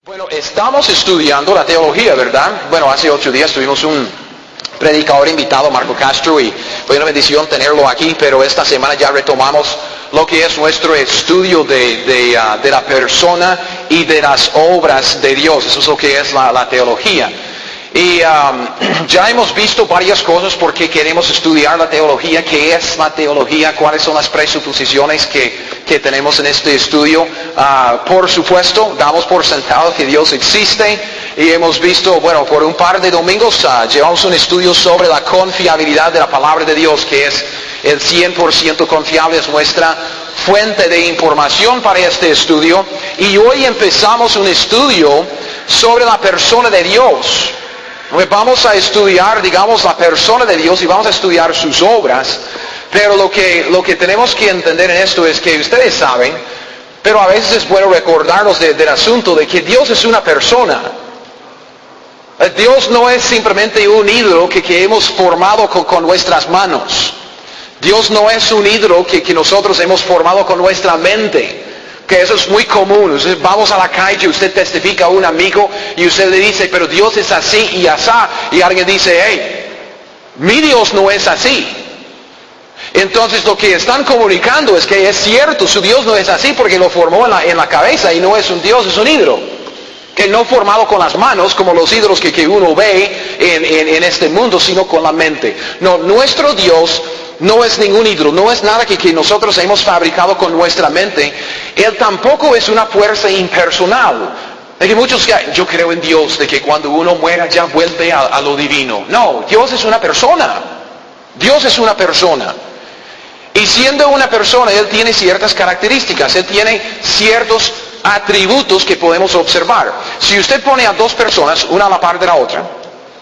Bueno, estamos estudiando la teología, ¿verdad? Bueno, hace 8 días tuvimos un predicador invitado, Marco Castro, y fue una bendición tenerlo aquí, pero esta semana ya retomamos lo que es nuestro estudio de la persona y de las obras de Dios. Eso es lo que es la teología. Y ya hemos visto varias cosas porque queremos estudiar la teología, qué es la teología, cuáles son las presuposiciones que tenemos en este estudio. Por supuesto, damos por sentado que Dios existe y hemos visto, bueno, por un par de domingos llevamos un estudio sobre la confiabilidad de la palabra de Dios, que es el 100% confiable, es nuestra fuente de información para este estudio. Y hoy empezamos un estudio sobre la persona de Dios. Vamos a estudiar, digamos, la persona de Dios y vamos a estudiar sus obras, pero lo que tenemos que entender en esto es que ustedes saben, pero a veces es bueno recordarnos del asunto de que Dios es una persona. Dios no es simplemente un ídolo que hemos formado con nuestras manos. Dios no es un ídolo que nosotros hemos formado con nuestra mente. Que eso es muy común. Vamos a la calle, usted testifica a un amigo y usted le dice, pero Dios es así y asá. Y alguien dice, hey, mi Dios no es así. Entonces lo que están comunicando es que es cierto, su Dios no es así porque lo formó en la cabeza y no es un Dios, es un ídolo. Que no formado con las manos como los ídolos que uno ve en este mundo, sino con la mente. No, nuestro Dios no es ningún ídolo, no es nada que nosotros hemos fabricado con nuestra mente. Él tampoco es una fuerza impersonal. De que muchos, yo creo en Dios, de que cuando uno muera ya vuelve a lo divino. No, Dios es una persona. Dios es una persona. Y siendo una persona, Él tiene ciertas características, Él tiene ciertos atributos que podemos observar. Si usted pone a dos personas, una a la par de la otra,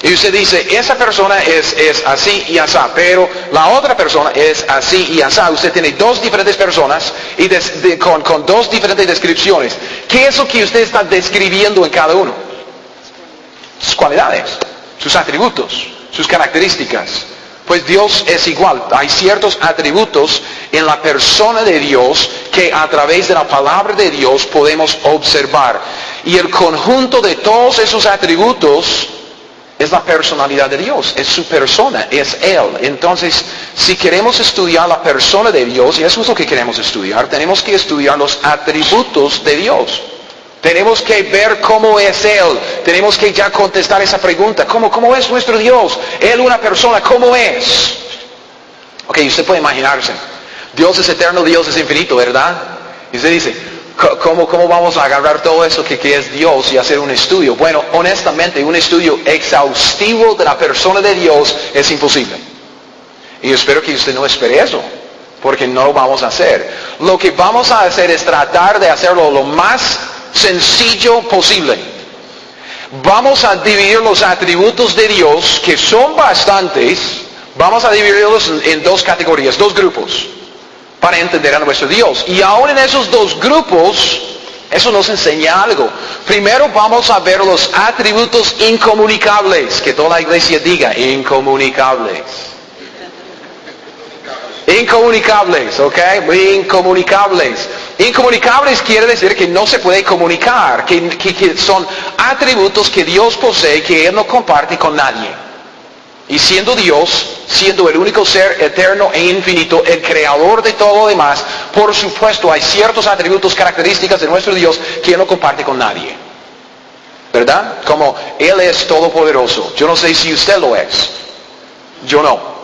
y usted dice, esa persona es así y asá, pero la otra persona es así y asá. Usted tiene dos diferentes personas y con dos diferentes descripciones. ¿Qué es lo que usted está describiendo en cada uno? Sus cualidades, sus atributos, sus características. Pues Dios es igual. Hay ciertos atributos en la persona de Dios que a través de la palabra de Dios podemos observar. Y el conjunto de todos esos atributos es la personalidad de Dios, es su persona, es Él. Entonces, si queremos estudiar la persona de Dios, y eso es lo que queremos estudiar, tenemos que estudiar los atributos de Dios. Tenemos que ver cómo es Él. Tenemos que ya contestar esa pregunta. ¿Cómo es nuestro Dios? Él una persona, ¿cómo es? Ok, usted puede imaginarse. Dios es eterno, Dios es infinito, ¿verdad? Y usted dice, ¿cómo vamos a agarrar todo eso que es Dios y hacer un estudio? Bueno, honestamente, un estudio exhaustivo de la persona de Dios es imposible. Y yo espero que usted no espere eso, porque no lo vamos a hacer. Lo que vamos a hacer es tratar de hacerlo lo más sencillo posible. Vamos a dividir los atributos de Dios, que son bastantes, vamos a dividirlos en dos categorías, dos grupos, para entender a nuestro Dios. Y aún en esos dos grupos, eso nos enseña algo. Primero vamos a ver los atributos incomunicables, que toda la iglesia diga, incomunicables. Incomunicables, ¿ok? Incomunicables. Incomunicables quiere decir que no se puede comunicar, que son atributos que Dios posee, que Él no comparte con nadie. Y siendo Dios, siendo el único ser eterno e infinito, el creador de todo lo demás, por supuesto hay ciertos atributos, características de nuestro Dios que Él no comparte con nadie. ¿Verdad? Como Él es todopoderoso. Yo no sé si usted lo es. Yo no.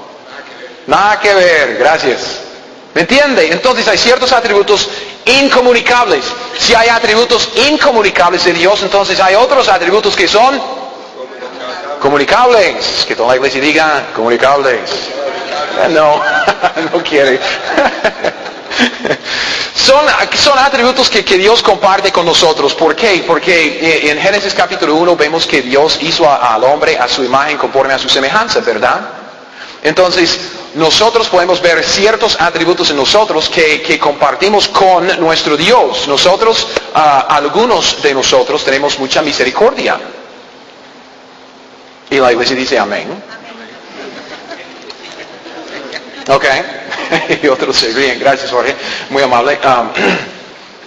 Nada que ver, gracias. ¿Me entiende? Entonces hay ciertos atributos incomunicables. Si hay atributos incomunicables de Dios, entonces hay otros atributos que son comunicables. Que toda la iglesia diga comunicables. No, no quiere. Son atributos que Dios comparte con nosotros. ¿Por qué? Porque en Génesis capítulo 1 vemos que Dios hizo al hombre a su imagen conforme a su semejanza, ¿verdad? Entonces, nosotros podemos ver ciertos atributos en nosotros que compartimos con nuestro Dios. Nosotros, algunos de nosotros tenemos mucha misericordia. Y la iglesia dice amén. Ok. Y otros se ríen. Gracias, Jorge. Muy amable.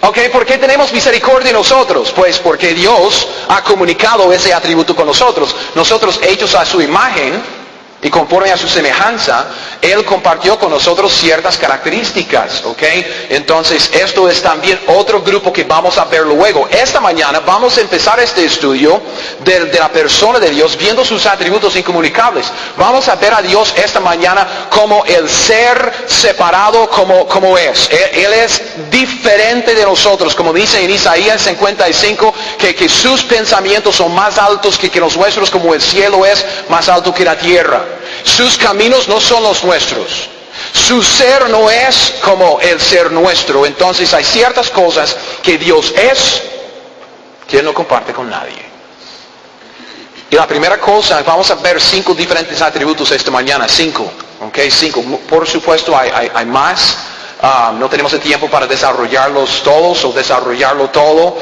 Ok, ¿por qué tenemos misericordia nosotros? Pues porque Dios ha comunicado ese atributo con nosotros. Nosotros, hechos a su imagen y conforme a su semejanza, Él compartió con nosotros ciertas características, ¿ok? Entonces, esto es también otro grupo que vamos a ver luego. Esta mañana vamos a empezar este estudio de la persona de Dios, viendo sus atributos incomunicables. Vamos a ver a Dios esta mañana como el ser separado como es. Él es diferente de nosotros, como dice en Isaías 55, que sus pensamientos son más altos que los nuestros, como el cielo es más alto que la tierra. Sus caminos no son los nuestros. Su ser no es como el ser nuestro. Entonces hay ciertas cosas que Dios es que Él no comparte con nadie. Y la primera cosa, vamos a ver 5 diferentes atributos esta mañana. 5. Por supuesto hay más. No tenemos el tiempo para desarrollarlos todos o desarrollarlo todo.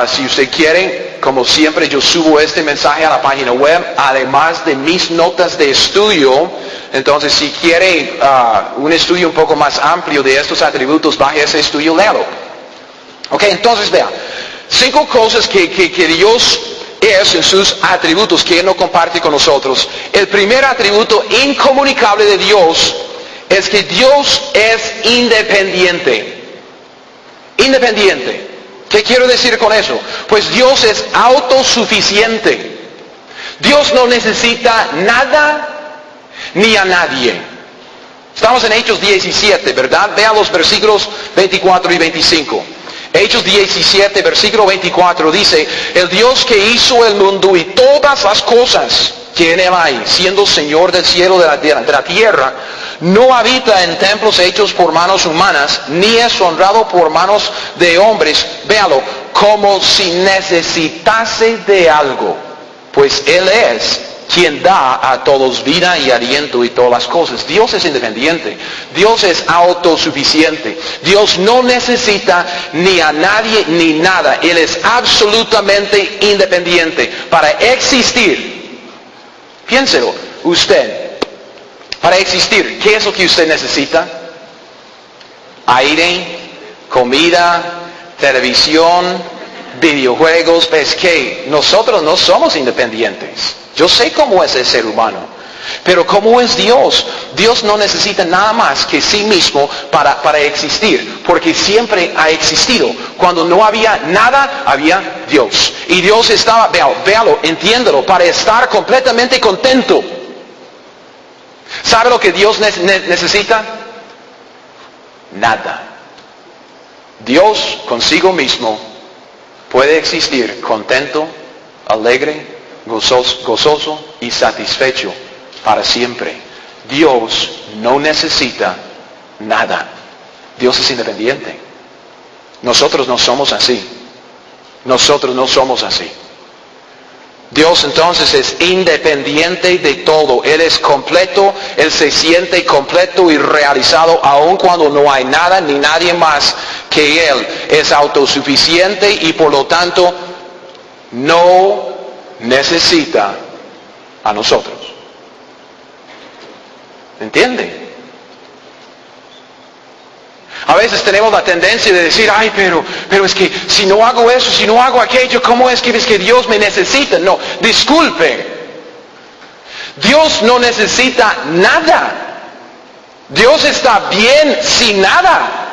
Si usted quiere, como siempre, yo subo este mensaje a la página web, además de mis notas de estudio. Entonces, si quiere un estudio un poco más amplio de estos atributos, baje ese estudio, léalo. Ok, entonces vea, 5 cosas que Dios es en sus atributos que Él no comparte con nosotros. El primer atributo incomunicable de Dios es que Dios es independiente. Independiente. ¿Qué quiero decir con eso? Pues Dios es autosuficiente. Dios no necesita nada ni a nadie. Estamos en Hechos 17, ¿verdad? Vean los versículos 24 y 25. Hechos 17, versículo 24 dice: el Dios que hizo el mundo y todas las cosas que en él hay, siendo Señor del cielo y de la tierra, no habita en templos hechos por manos humanas, ni es honrado por manos de hombres, véalo, como si necesitase de algo, pues Él es quien da a todos vida y aliento y todas las cosas. Dios es independiente, Dios es autosuficiente, Dios no necesita ni a nadie ni nada, Él es absolutamente independiente. Para existir, piénselo, usted, para existir, ¿qué es lo que usted necesita? Aire, comida, televisión, videojuegos. Es que nosotros no somos independientes. Yo sé cómo es el ser humano, pero ¿cómo es Dios? Dios no necesita nada más que sí mismo para existir, porque siempre ha existido. Cuando no había nada, había Dios. Y Dios estaba, véalo, entiéndelo, para estar completamente contento. ¿Sabe lo que Dios necesita? Nada. Dios consigo mismo puede existir contento, alegre, gozoso y satisfecho para siempre. Dios no necesita nada. Dios es independiente. Nosotros no somos así. Nosotros no somos así. Dios entonces es independiente de todo. Él es completo, Él se siente completo y realizado aun cuando no hay nada ni nadie más que Él. Es autosuficiente y por lo tanto no necesita a nosotros. ¿Entiende? A veces tenemos la tendencia de decir, ay, pero es que si no hago eso, si no hago aquello, ¿cómo es que Dios me necesita? No, disculpe. Dios no necesita nada. Dios está bien sin nada.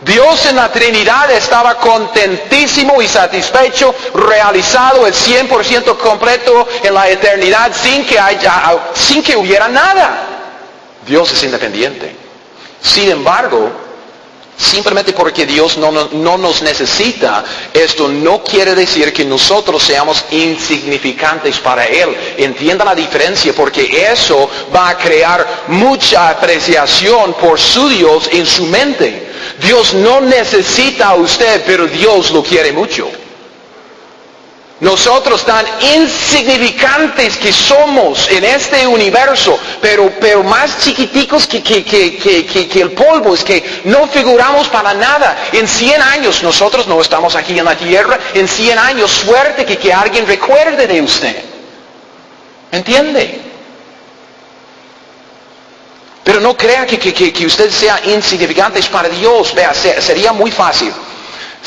Dios en la Trinidad estaba contentísimo y satisfecho, realizado el 100% completo en la eternidad sin que hubiera nada. Dios es independiente. Sin embargo, simplemente porque Dios no nos necesita, esto no quiere decir que nosotros seamos insignificantes para Él. Entienda la diferencia, porque eso va a crear mucha apreciación por su Dios en su mente. Dios no necesita a usted, pero Dios lo quiere mucho. Nosotros tan insignificantes que somos en este universo, pero más chiquiticos que el polvo, es que no figuramos para nada. En 100 años, nosotros no estamos aquí en la tierra, en 100 años, suerte que alguien recuerde de usted. ¿Entiende? Pero no crea que usted sea insignificante para Dios. Vea, sería muy fácil.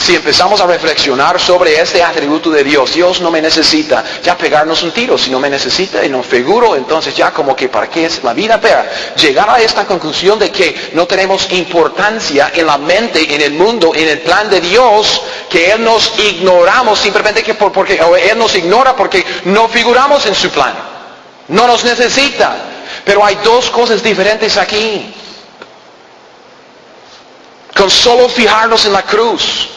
Si empezamos a reflexionar sobre este atributo de Dios, Dios no me necesita ya pegarnos un tiro, si no me necesita y no figuro, entonces ya como que para qué es la vida. Pero llegar a esta conclusión de que no tenemos importancia en la mente, en el mundo, en el plan de Dios, que Él nos ignoramos simplemente porque Él nos ignora porque no figuramos en su plan. No nos necesita. Pero hay dos cosas diferentes aquí. Con solo fijarnos en la cruz,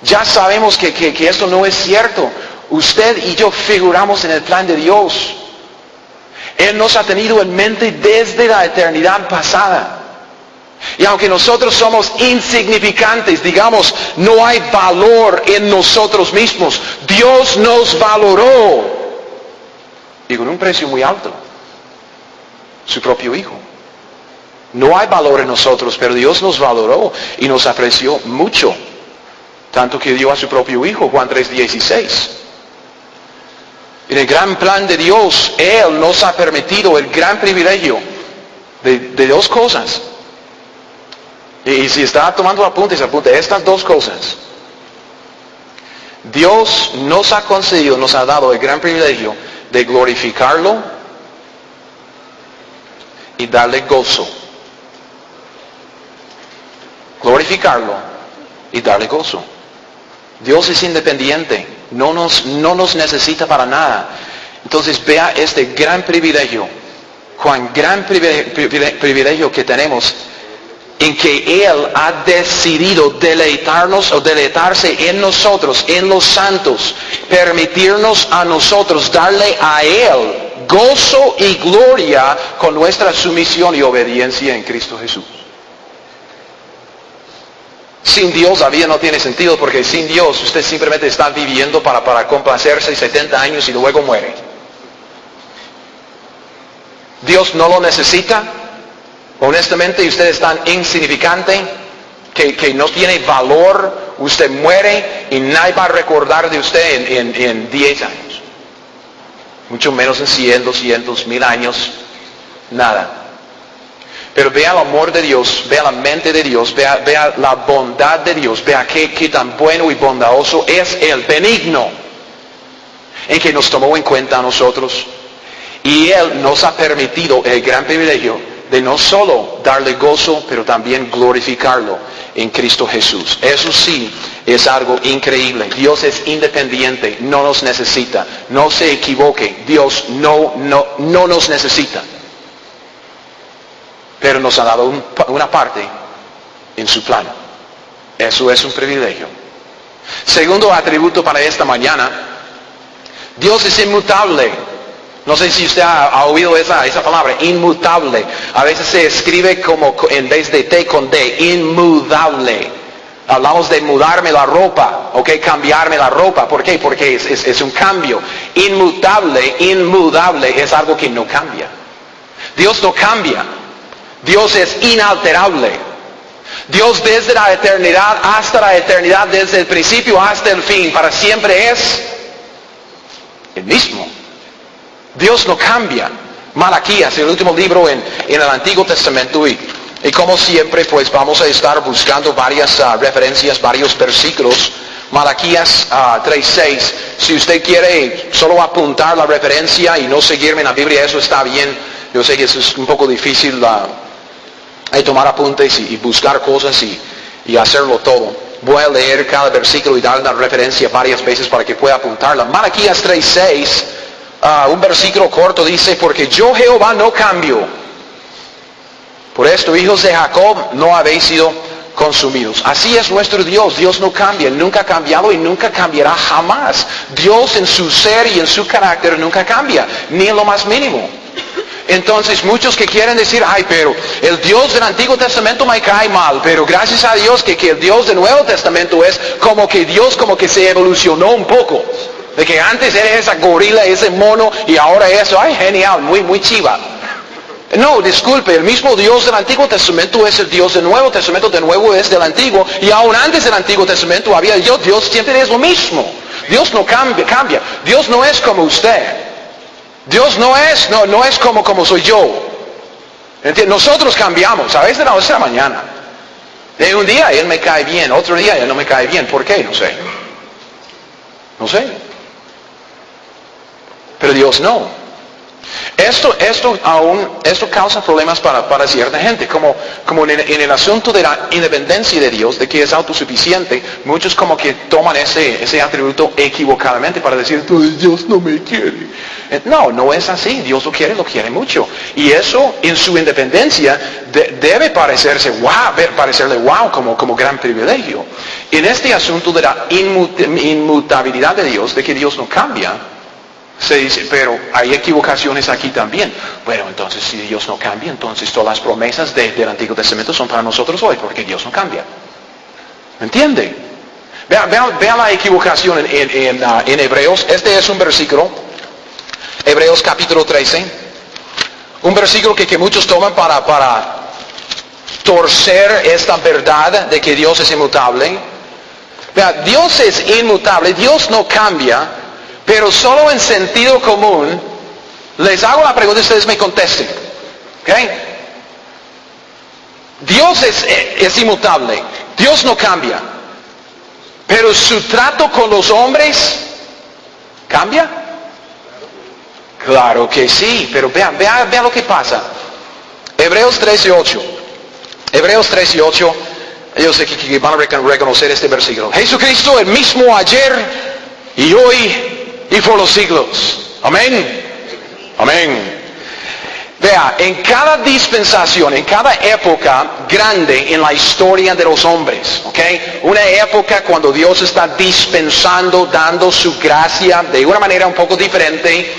ya sabemos que esto no es cierto. Usted y yo figuramos en el plan de Dios. Él nos ha tenido en mente desde la eternidad pasada. Y aunque nosotros somos insignificantes, digamos, no hay valor en nosotros mismos, Dios nos valoró. Y con un precio muy alto. Su propio Hijo. No hay valor en nosotros, pero Dios nos valoró y nos apreció mucho. Tanto que dio a su propio Hijo, Juan 3:16. En el gran plan de Dios, Él nos ha permitido el gran privilegio de dos cosas. Y si está tomando apuntes, apunte estas dos cosas. Dios nos ha concedido, nos ha dado el gran privilegio de glorificarlo y darle gozo. Glorificarlo y darle gozo. Dios es independiente, no nos necesita para nada. Entonces vea este gran privilegio, cuán gran privilegio que tenemos, en que Él ha decidido deleitarnos o deleitarse en nosotros, en los santos, permitirnos a nosotros darle a Él gozo y gloria con nuestra sumisión y obediencia en Cristo Jesús. Sin Dios la vida no tiene sentido, porque sin Dios usted simplemente está viviendo para complacerse 70 años y luego muere. Dios no lo necesita. Honestamente, usted es tan insignificante que no tiene valor. Usted muere y nadie va a recordar de usted en 10 años. Mucho menos en 100, 200, 1000 años. Nada. Pero vea el amor de Dios, vea la mente de Dios, vea la bondad de Dios, vea qué tan bueno y bondadoso es Él, benigno, en que nos tomó en cuenta a nosotros. Y Él nos ha permitido el gran privilegio de no solo darle gozo, pero también glorificarlo en Cristo Jesús. Eso sí es algo increíble. Dios es independiente, no nos necesita. No se equivoque, Dios no nos necesita. Pero nos ha dado una parte en su plan. Eso es un privilegio. Segundo atributo para esta mañana, Dios es inmutable. No sé si usted ha oído esa palabra, inmutable. A veces se escribe como en vez de T con D, inmudable. Hablamos de mudarme la ropa, cambiarme la ropa. ¿Por qué? Porque es un cambio. Inmudable es algo que no cambia. Dios no cambia. Dios es inalterable. Dios desde la eternidad hasta la eternidad, desde el principio hasta el fin, para siempre es el mismo. Dios no cambia. Malaquías, el último libro en el Antiguo Testamento, y como siempre pues vamos a estar buscando varias referencias, varios versículos. Malaquías 3:6. Si usted quiere solo apuntar la referencia y no seguirme en la Biblia, eso está bien. Yo sé que eso es un poco difícil tomar apuntes y buscar cosas y hacerlo todo. Voy a leer cada versículo y dar la referencia varias veces para que pueda apuntarla. Malaquías 3:6, un versículo corto dice: porque yo Jehová no cambio. Por esto, hijos de Jacob, no habéis sido consumidos. Así es nuestro Dios. Dios no cambia, nunca ha cambiado y nunca cambiará jamás. Dios en su ser y en su carácter nunca cambia, ni en lo más mínimo. Entonces muchos que quieren decir: ay, pero el Dios del Antiguo Testamento me cae mal, pero gracias a Dios que el Dios del Nuevo Testamento es como que Dios como que se evolucionó un poco. De que antes era esa gorila, ese mono, y ahora eso, ay, genial, muy chiva. No, disculpe, el mismo Dios del Antiguo Testamento es el Dios del Nuevo Testamento, de nuevo es del Antiguo, y aún antes del Antiguo Testamento había Dios siempre es lo mismo. Dios no cambia. Dios no es como usted. Dios no es como soy yo. ¿Entiendes? Nosotros cambiamos, a veces de la noche a la mañana. De un día Él me cae bien, otro día Él no me cae bien. ¿Por qué? No sé. No sé. Pero Dios no. Esto causa problemas para cierta gente, como en el asunto de la independencia de Dios, de que es autosuficiente, muchos como que toman ese atributo equivocadamente para decir, Dios no me quiere. No es así, Dios lo quiere mucho. Y eso en su independencia debe parecerle wow como gran privilegio. En este asunto de la inmutabilidad de Dios, de que Dios no cambia, se dice, pero hay equivocaciones aquí también. Bueno, entonces si Dios no cambia, entonces todas las promesas del Antiguo Testamento son para nosotros hoy, porque Dios no cambia. ¿Entiende? Vean la equivocación en Hebreos. Este es un versículo, Hebreos capítulo 13. Un versículo que muchos toman para torcer esta verdad de que Dios es inmutable. Vean, Dios es inmutable, Dios no cambia. Pero solo en sentido común, les hago la pregunta y ustedes me contesten. ¿Okay? Dios es inmutable. Dios no cambia. Pero su trato con los hombres, ¿cambia? Claro que sí. Pero vean lo que pasa. Hebreos 13:8. Hebreos 13:8. Yo sé que van a reconocer este versículo. Jesucristo el mismo ayer y hoy y por los siglos. Amén. Amén. Vea, en cada dispensación, en cada época grande en la historia de los hombres, ¿ok? Una época cuando Dios está dispensando, dando su gracia de una manera un poco diferente.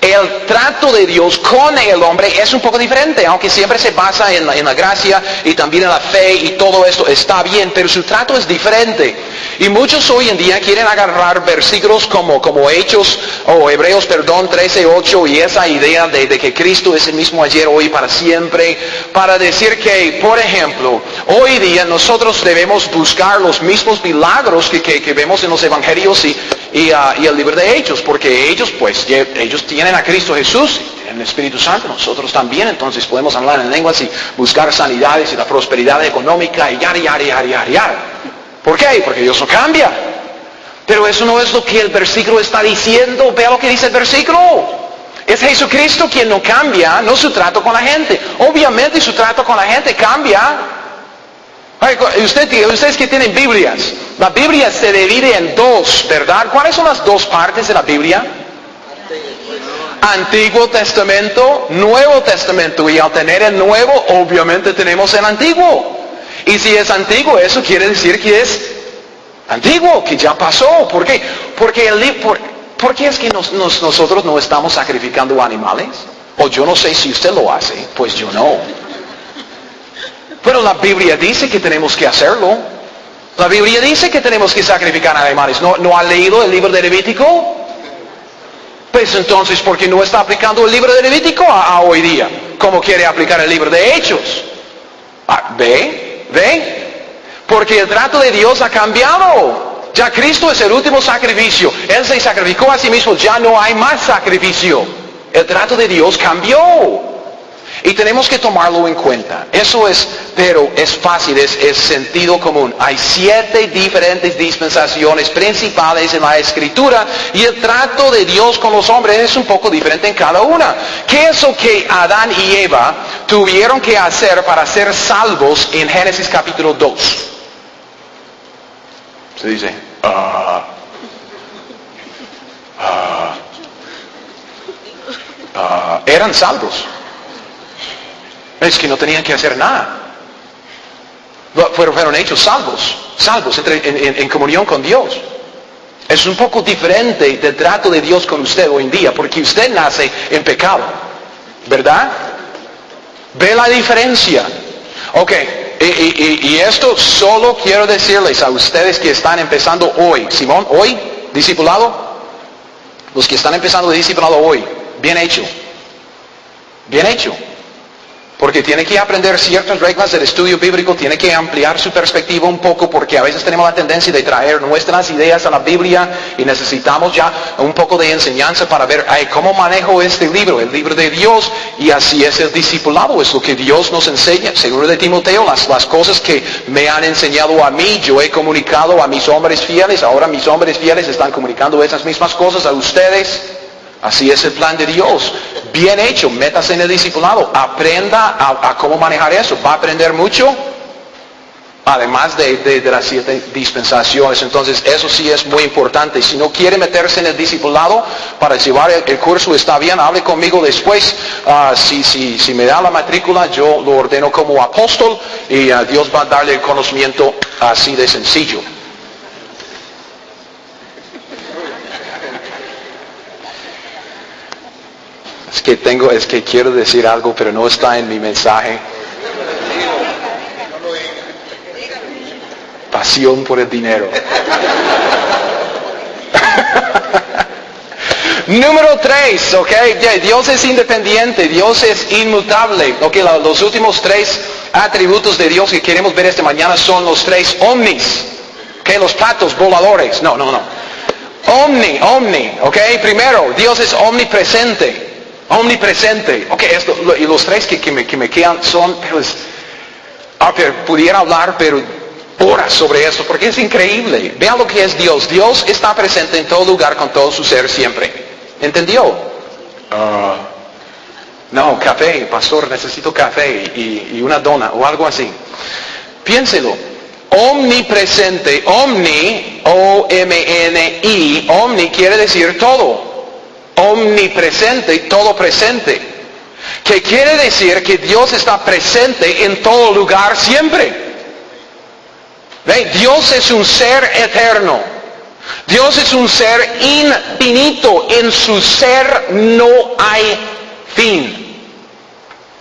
El trato de Dios con el hombre es un poco diferente, aunque siempre se basa en la gracia y también en la fe y todo esto está bien, pero su trato es diferente. Y muchos hoy en día quieren agarrar versículos como Hechos, o Hebreos, 13:8, y esa idea de que Cristo es el mismo ayer, hoy y para siempre, para decir que, por ejemplo, hoy día nosotros debemos buscar los mismos milagros que vemos en los evangelios y el libro de Hechos, porque ellos tienen a Cristo Jesús, en el Espíritu Santo, nosotros también, entonces podemos hablar en lenguas y buscar sanidades y la prosperidad económica y yara. ¿Por qué? Porque Dios no cambia. Pero eso no es lo que el versículo está diciendo. Vea lo que dice el versículo. Es Jesucristo quien no cambia, no su trato con la gente. Obviamente su trato con la gente cambia. Ustedes que tienen Biblias, la Biblia se divide en dos, ¿verdad? ¿Cuáles son las dos partes de la Biblia? Antiguo Testamento, Nuevo Testamento. Y al tener el Nuevo, obviamente tenemos el Antiguo. Y si es antiguo, eso quiere decir que es antiguo, que ya pasó. ¿Por qué? ¿Por qué es que nosotros no estamos sacrificando animales? O yo no sé si usted lo hace, pues yo no. Pero la Biblia dice que tenemos que hacerlo. La Biblia dice que tenemos que sacrificar animales. ¿No ha leído el libro de Levítico? Pues entonces, ¿por qué no está aplicando el libro de Levítico a hoy día? ¿Cómo quiere aplicar el libro de Hechos? ¿Ve? Porque el trato de Dios ha cambiado. Ya Cristo es el último sacrificio. Él se sacrificó a sí mismo. Ya no hay más sacrificio. El trato de Dios cambió. Y tenemos que tomarlo en cuenta. Pero es fácil, es sentido común. Hay 7 diferentes dispensaciones principales en la Escritura y el trato de Dios con los hombres es un poco diferente en cada una. ¿Qué es lo que Adán y Eva tuvieron que hacer para ser salvos en Génesis capítulo 2? Se dice, eran salvos. Es que no tenían que hacer nada. Fueron hechos salvos en comunión con Dios. Es un poco diferente del trato de Dios con usted hoy en día, porque usted nace en pecado, ¿verdad? ¿Ve la diferencia? Ok, y esto solo quiero decirles a ustedes que están empezando hoy. Simón, hoy, discipulado. Los que están empezando de discipulado hoy, bien hecho. Bien hecho. Porque tiene que aprender ciertas reglas del estudio bíblico, tiene que ampliar su perspectiva un poco, porque a veces tenemos la tendencia de traer nuestras ideas a la Biblia y necesitamos ya un poco de enseñanza para ver, ¿cómo manejo este libro? El libro de Dios, y así es el discipulado, es lo que Dios nos enseña. Seguro de Timoteo, las cosas que me han enseñado a mí, yo he comunicado a mis hombres fieles, ahora mis hombres fieles están comunicando esas mismas cosas a ustedes. Así es el plan de Dios. Bien hecho, métase en el discipulado, aprenda a cómo manejar eso. Va a aprender mucho, además de las 7 dispensaciones. Entonces eso sí es muy importante. Si no quiere meterse en el discipulado para llevar el curso, está bien, hable conmigo después. Si me da la matrícula, yo lo ordeno como apóstol y Dios va a darle el conocimiento así de sencillo. Es que quiero decir algo, pero no está en mi mensaje. Pasión por el dinero. Número 3, ¿ok? Dios es independiente, Dios es inmutable. Ok, los últimos 3 atributos de Dios que queremos ver esta mañana son los 3 omnis. Ok, los platos voladores. No. Omni, ok. Primero, Dios es omnipresente. Omnipresente. Ok, y los 3 que me quedan son, pudiera hablar, pero horas sobre esto, porque es increíble. Vean lo que es Dios. Dios está presente en todo lugar con todo su ser siempre. ¿Entendió? No, café, pastor, necesito café y una dona o algo así. Piénselo. Omnipresente, omni, O-M-N-I, omni quiere decir todo. Omnipresente, todo presente. Que quiere decir que Dios está presente en todo lugar siempre. ¿Ve? Dios es un ser eterno. Dios es un ser infinito. En su ser no hay fin.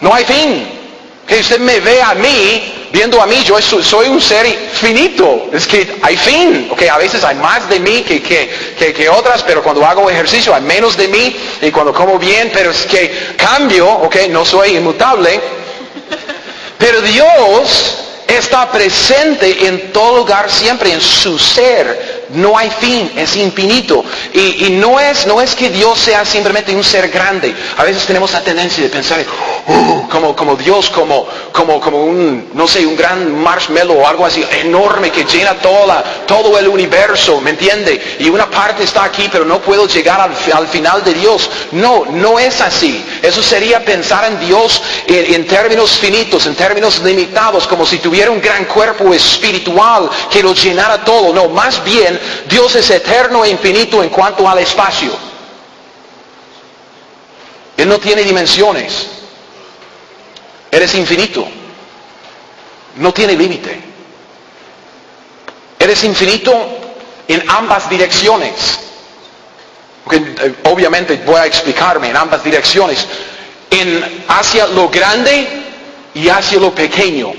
No hay fin. Que usted me ve a mí, viendo a mí, yo soy un ser finito. Es que hay fin. Okay, a veces hay más de mí que otras, pero cuando hago ejercicio hay menos de mí. Y cuando como bien, pero es que cambio, okay, no soy inmutable. Pero Dios está presente en todo lugar siempre, en su ser. No hay fin, es infinito. Y no es que Dios sea simplemente un ser grande. A veces tenemos la tendencia de pensar como Dios, como un, no sé, un gran marshmallow o algo así enorme que llena todo el universo, ¿me entiende? Y una parte está aquí, pero no puedo llegar al final de Dios. No es así. Eso sería pensar en Dios en términos finitos, en términos limitados, como si tuviera un gran cuerpo espiritual que lo llenara todo. No, más bien Dios es eterno e infinito en cuanto al espacio. Él no tiene dimensiones. Él es infinito. No tiene límite. Él es infinito en ambas direcciones. Obviamente voy a explicarme en ambas direcciones. Hacia lo grande y hacia lo pequeño.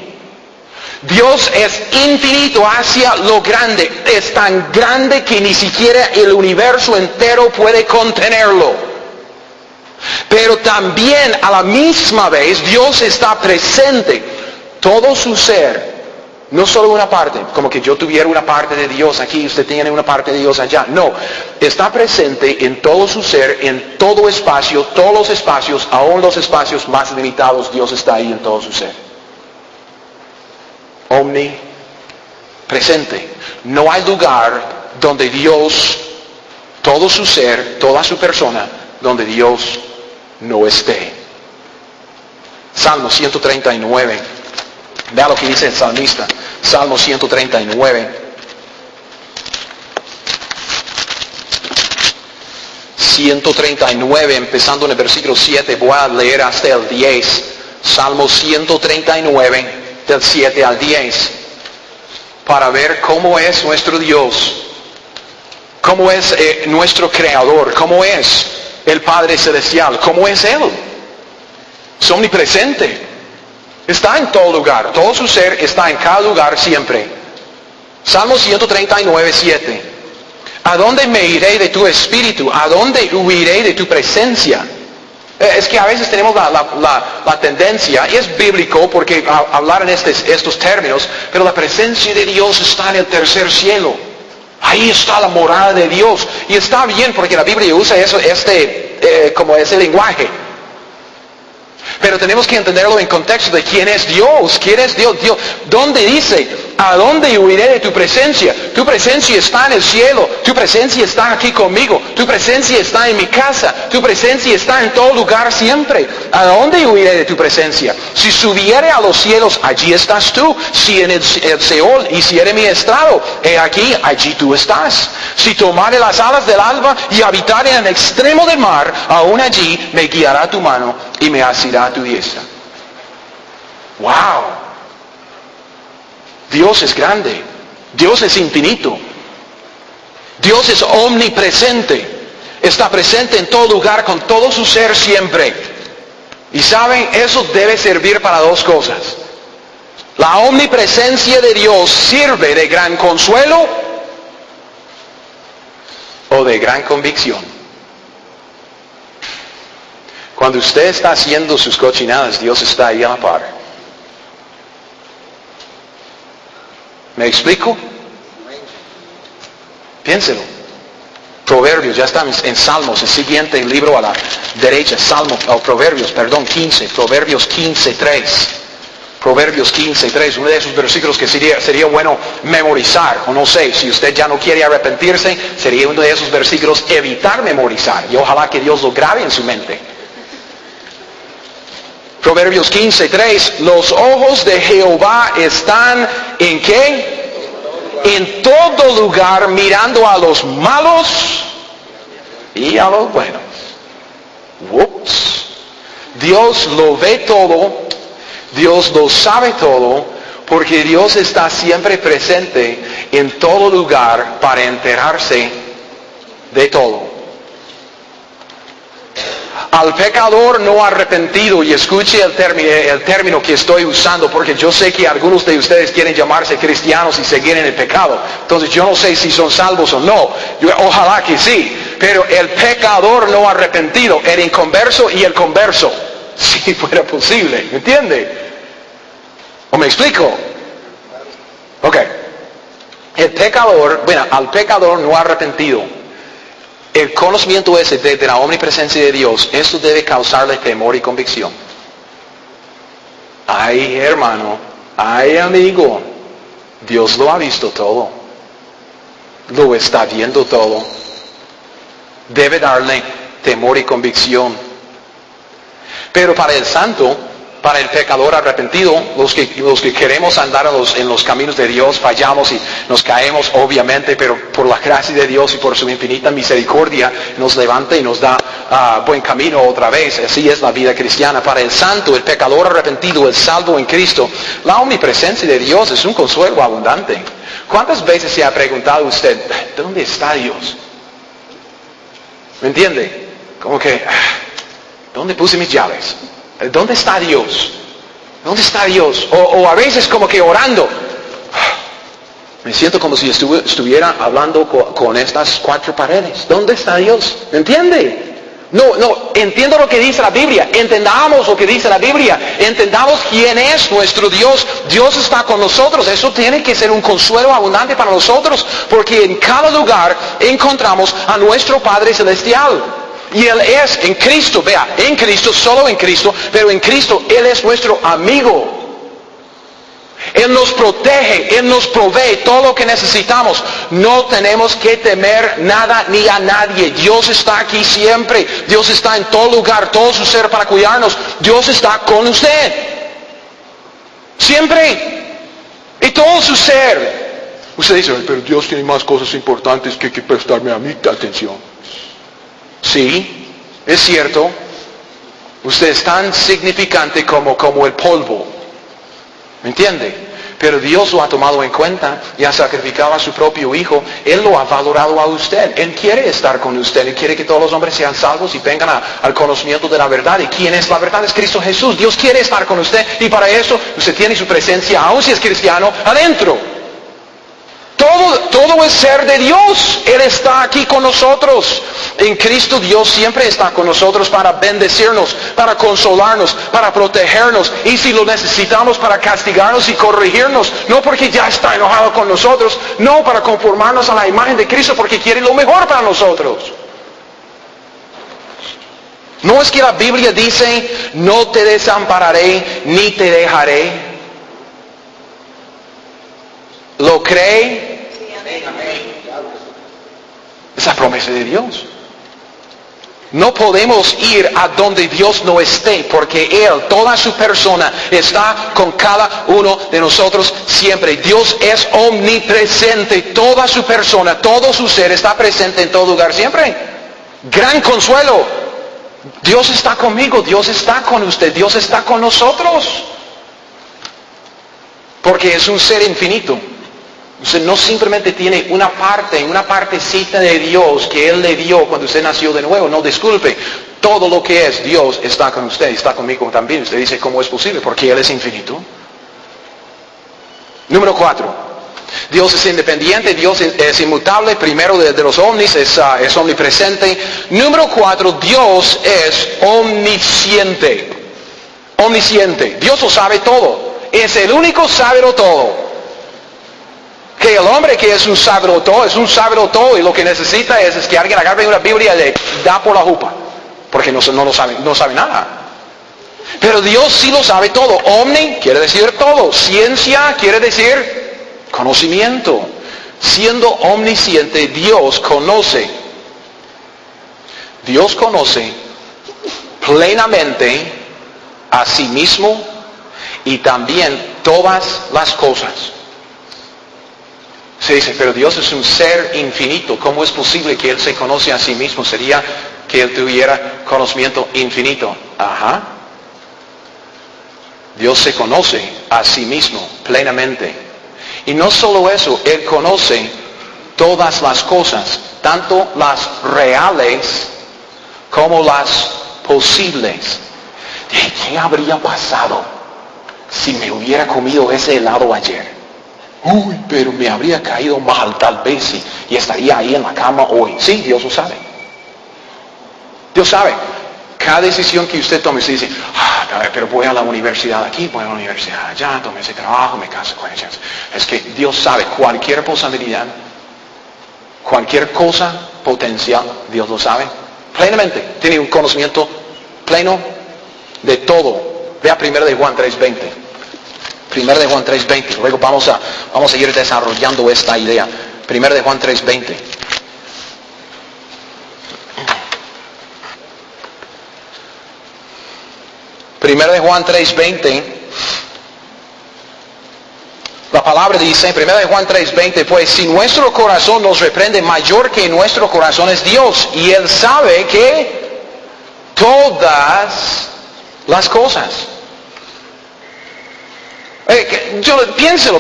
Dios es infinito hacia lo grande. Es tan grande que ni siquiera el universo entero puede contenerlo. Pero también a la misma vez Dios está presente. Todo su ser, no solo una parte, como que yo tuviera una parte de Dios aquí, usted tiene una parte de Dios allá. No, está presente en todo su ser, en todo espacio, todos los espacios, aún los espacios más limitados, Dios está ahí en todo su ser. Omnipresente. No hay lugar donde Dios, todo su ser, toda su persona, donde Dios no esté. Salmo 139. Vea lo que dice el salmista. Salmo 139. 139, empezando en el versículo 7, voy a leer hasta el 10. Salmo 139. Del 7 al 10, para ver cómo es nuestro Dios, cómo es nuestro Creador, cómo es el Padre Celestial, cómo es Él. Es omnipresente, está en todo lugar, todo su ser está en cada lugar siempre. Salmo 139, 7. ¿A dónde me iré de tu espíritu? ¿A dónde huiré de tu presencia? Es que a veces tenemos la tendencia, y es bíblico porque hablar en estos términos, pero la presencia de Dios está en el tercer cielo. Ahí está la morada de Dios. Y está bien porque la Biblia usa eso, como ese lenguaje. Pero tenemos que entenderlo en contexto de quién es Dios. ¿Quién es Dios? ¿Dónde dice? ¿A dónde huiré de tu presencia? Tu presencia está en el cielo. Tu presencia está aquí conmigo. Tu presencia está en mi casa. Tu presencia está en todo lugar siempre. ¿A dónde huiré de tu presencia? Si subiere a los cielos, allí estás tú. Si en el Seol hiciere mi estrado, he aquí, allí tú estás. Si tomare las alas del alba y habitare en el extremo del mar, aún allí me guiará tu mano y me asirá a tu diestra. ¡Wow! Dios es grande. Dios es infinito. Dios es omnipresente. Está presente en todo lugar con todo su ser siempre. Y saben, eso debe servir para dos cosas. La omnipresencia de Dios sirve de gran consuelo o de gran convicción. Cuando usted está haciendo sus cochinadas, Dios está ahí a la par. ¿Me explico? Piénselo. Proverbios, ya estamos en Salmos, el siguiente libro a la derecha, Proverbios 15, Proverbios 15:3. Proverbios 15:3, uno de esos versículos que sería bueno memorizar, o no sé, si usted ya no quiere arrepentirse, sería uno de esos versículos evitar memorizar, y ojalá que Dios lo grabe en su mente. Proverbios 15:3, los ojos de Jehová están ¿en qué? En todo lugar, mirando a los malos y a los buenos. Ups. Dios lo ve todo, Dios lo sabe todo, porque Dios está siempre presente en todo lugar para enterarse de todo. Al pecador no arrepentido, y escuche el término que estoy usando, porque yo sé que algunos de ustedes quieren llamarse cristianos y seguir en el pecado. Entonces yo no sé si son salvos o no. Ojalá que sí. Pero el pecador no arrepentido, el inconverso y el converso, si fuera posible. ¿Me entiende? ¿O me explico? Ok. El pecador, al pecador no arrepentido, el conocimiento ese de la omnipresencia de Dios, eso debe causarle temor y convicción. Ay, hermano, ay, amigo, Dios lo ha visto todo. Lo está viendo todo. Debe darle temor y convicción. Pero para el santo, para el pecador arrepentido, los que queremos andar en los caminos de Dios, fallamos y nos caemos, obviamente, pero por la gracia de Dios y por su infinita misericordia, nos levanta y nos da buen camino otra vez. Así es la vida cristiana. Para el santo, el pecador arrepentido, el salvo en Cristo, la omnipresencia de Dios es un consuelo abundante. ¿Cuántas veces se ha preguntado usted, ¿dónde está Dios? ¿Me entiende? Como que, ¿dónde puse mis llaves? ¿Dónde está Dios? ¿Dónde está Dios? O a veces como que orando. Me siento como si estuviera hablando con estas cuatro paredes. ¿Dónde está Dios? ¿Me entiende? No, entiendo lo que dice la Biblia. Entendamos lo que dice la Biblia. Entendamos quién es nuestro Dios. Dios está con nosotros. Eso tiene que ser un consuelo abundante para nosotros. Porque en cada lugar encontramos a nuestro Padre Celestial. Y Él es en Cristo, vea, en Cristo, solo en Cristo, pero en Cristo Él es nuestro amigo. Él nos protege, Él nos provee todo lo que necesitamos. No tenemos que temer nada ni a nadie. Dios está aquí siempre. Dios está en todo lugar, todo su ser para cuidarnos. Dios está con usted. Siempre. Y todo su ser. Usted dice, pero Dios tiene más cosas importantes que prestarme a mí atención. Sí, es cierto. Usted es tan significante como el polvo. ¿Me entiende? Pero Dios lo ha tomado en cuenta y ha sacrificado a su propio Hijo. Él lo ha valorado a usted. Él quiere estar con usted. Él quiere que todos los hombres sean salvos y vengan al conocimiento de la verdad. ¿Y quién es la verdad? Es Cristo Jesús. Dios quiere estar con usted y para eso usted tiene su presencia, aun si es cristiano, adentro. todo es ser de Dios. Él está aquí con nosotros. En Cristo Dios siempre está con nosotros para bendecirnos, para consolarnos, para protegernos. Y si lo necesitamos para castigarnos y corregirnos, no porque ya está enojado con nosotros, no, para conformarnos a la imagen de Cristo porque quiere lo mejor para nosotros. No es que la Biblia dice, no te desampararé ni te dejaré. ¿Lo cree? Es la promesa de Dios. No podemos ir a donde Dios no esté, porque Él, toda su persona, está con cada uno de nosotros siempre. Dios es omnipresente, toda su persona, todo su ser está presente en todo lugar siempre. Gran consuelo. Dios está conmigo, Dios está con usted, Dios está con nosotros. Porque es un ser infinito. Usted no simplemente tiene una partecita de Dios que Él le dio cuando usted nació de nuevo. No, disculpe. Todo lo que es Dios está con usted, está conmigo también. Usted dice, ¿cómo es posible? Porque Él es infinito. Número 4. Dios es independiente, Dios es inmutable. Primero de los ovnis es omnipresente. Número 4, Dios es omnisciente. Omnisciente. Dios lo sabe todo. Es el único sábelo todo. Que el hombre que es un sábelo todo y lo que necesita es que alguien agarre una Biblia y le da por la jupa. Porque no sabe nada. Pero Dios sí lo sabe todo. Omni quiere decir todo. Ciencia quiere decir conocimiento. Siendo omnisciente, Dios conoce plenamente a sí mismo y también todas las cosas. Se dice, pero Dios es un ser infinito. ¿Cómo es posible que Él se conoce a sí mismo? Sería que Él tuviera conocimiento infinito. Ajá. Dios se conoce a sí mismo plenamente. Y no solo eso, Él conoce todas las cosas, tanto las reales como las posibles. ¿Qué habría pasado si me hubiera comido ese helado ayer? Uy, pero me habría caído mal tal vez y estaría ahí en la cama hoy. Sí, Dios lo sabe. Dios sabe. Cada decisión que usted tome, usted dice, pero voy a la universidad aquí, voy a la universidad allá, tomo ese trabajo, me caso con ella. Es que Dios sabe cualquier posibilidad, cualquier cosa potencial, Dios lo sabe plenamente. Tiene un conocimiento pleno de todo. Vea 1 de Juan 3:20. 1 de Juan 3:20. Luego vamos a ir desarrollando esta idea. 1 de Juan 3:20. Primero de Juan 3:20, la palabra dice, 1 de Juan 3:20, pues si nuestro corazón nos reprende, mayor que nuestro corazón es Dios, y Él sabe que todas las cosas. Piénselo.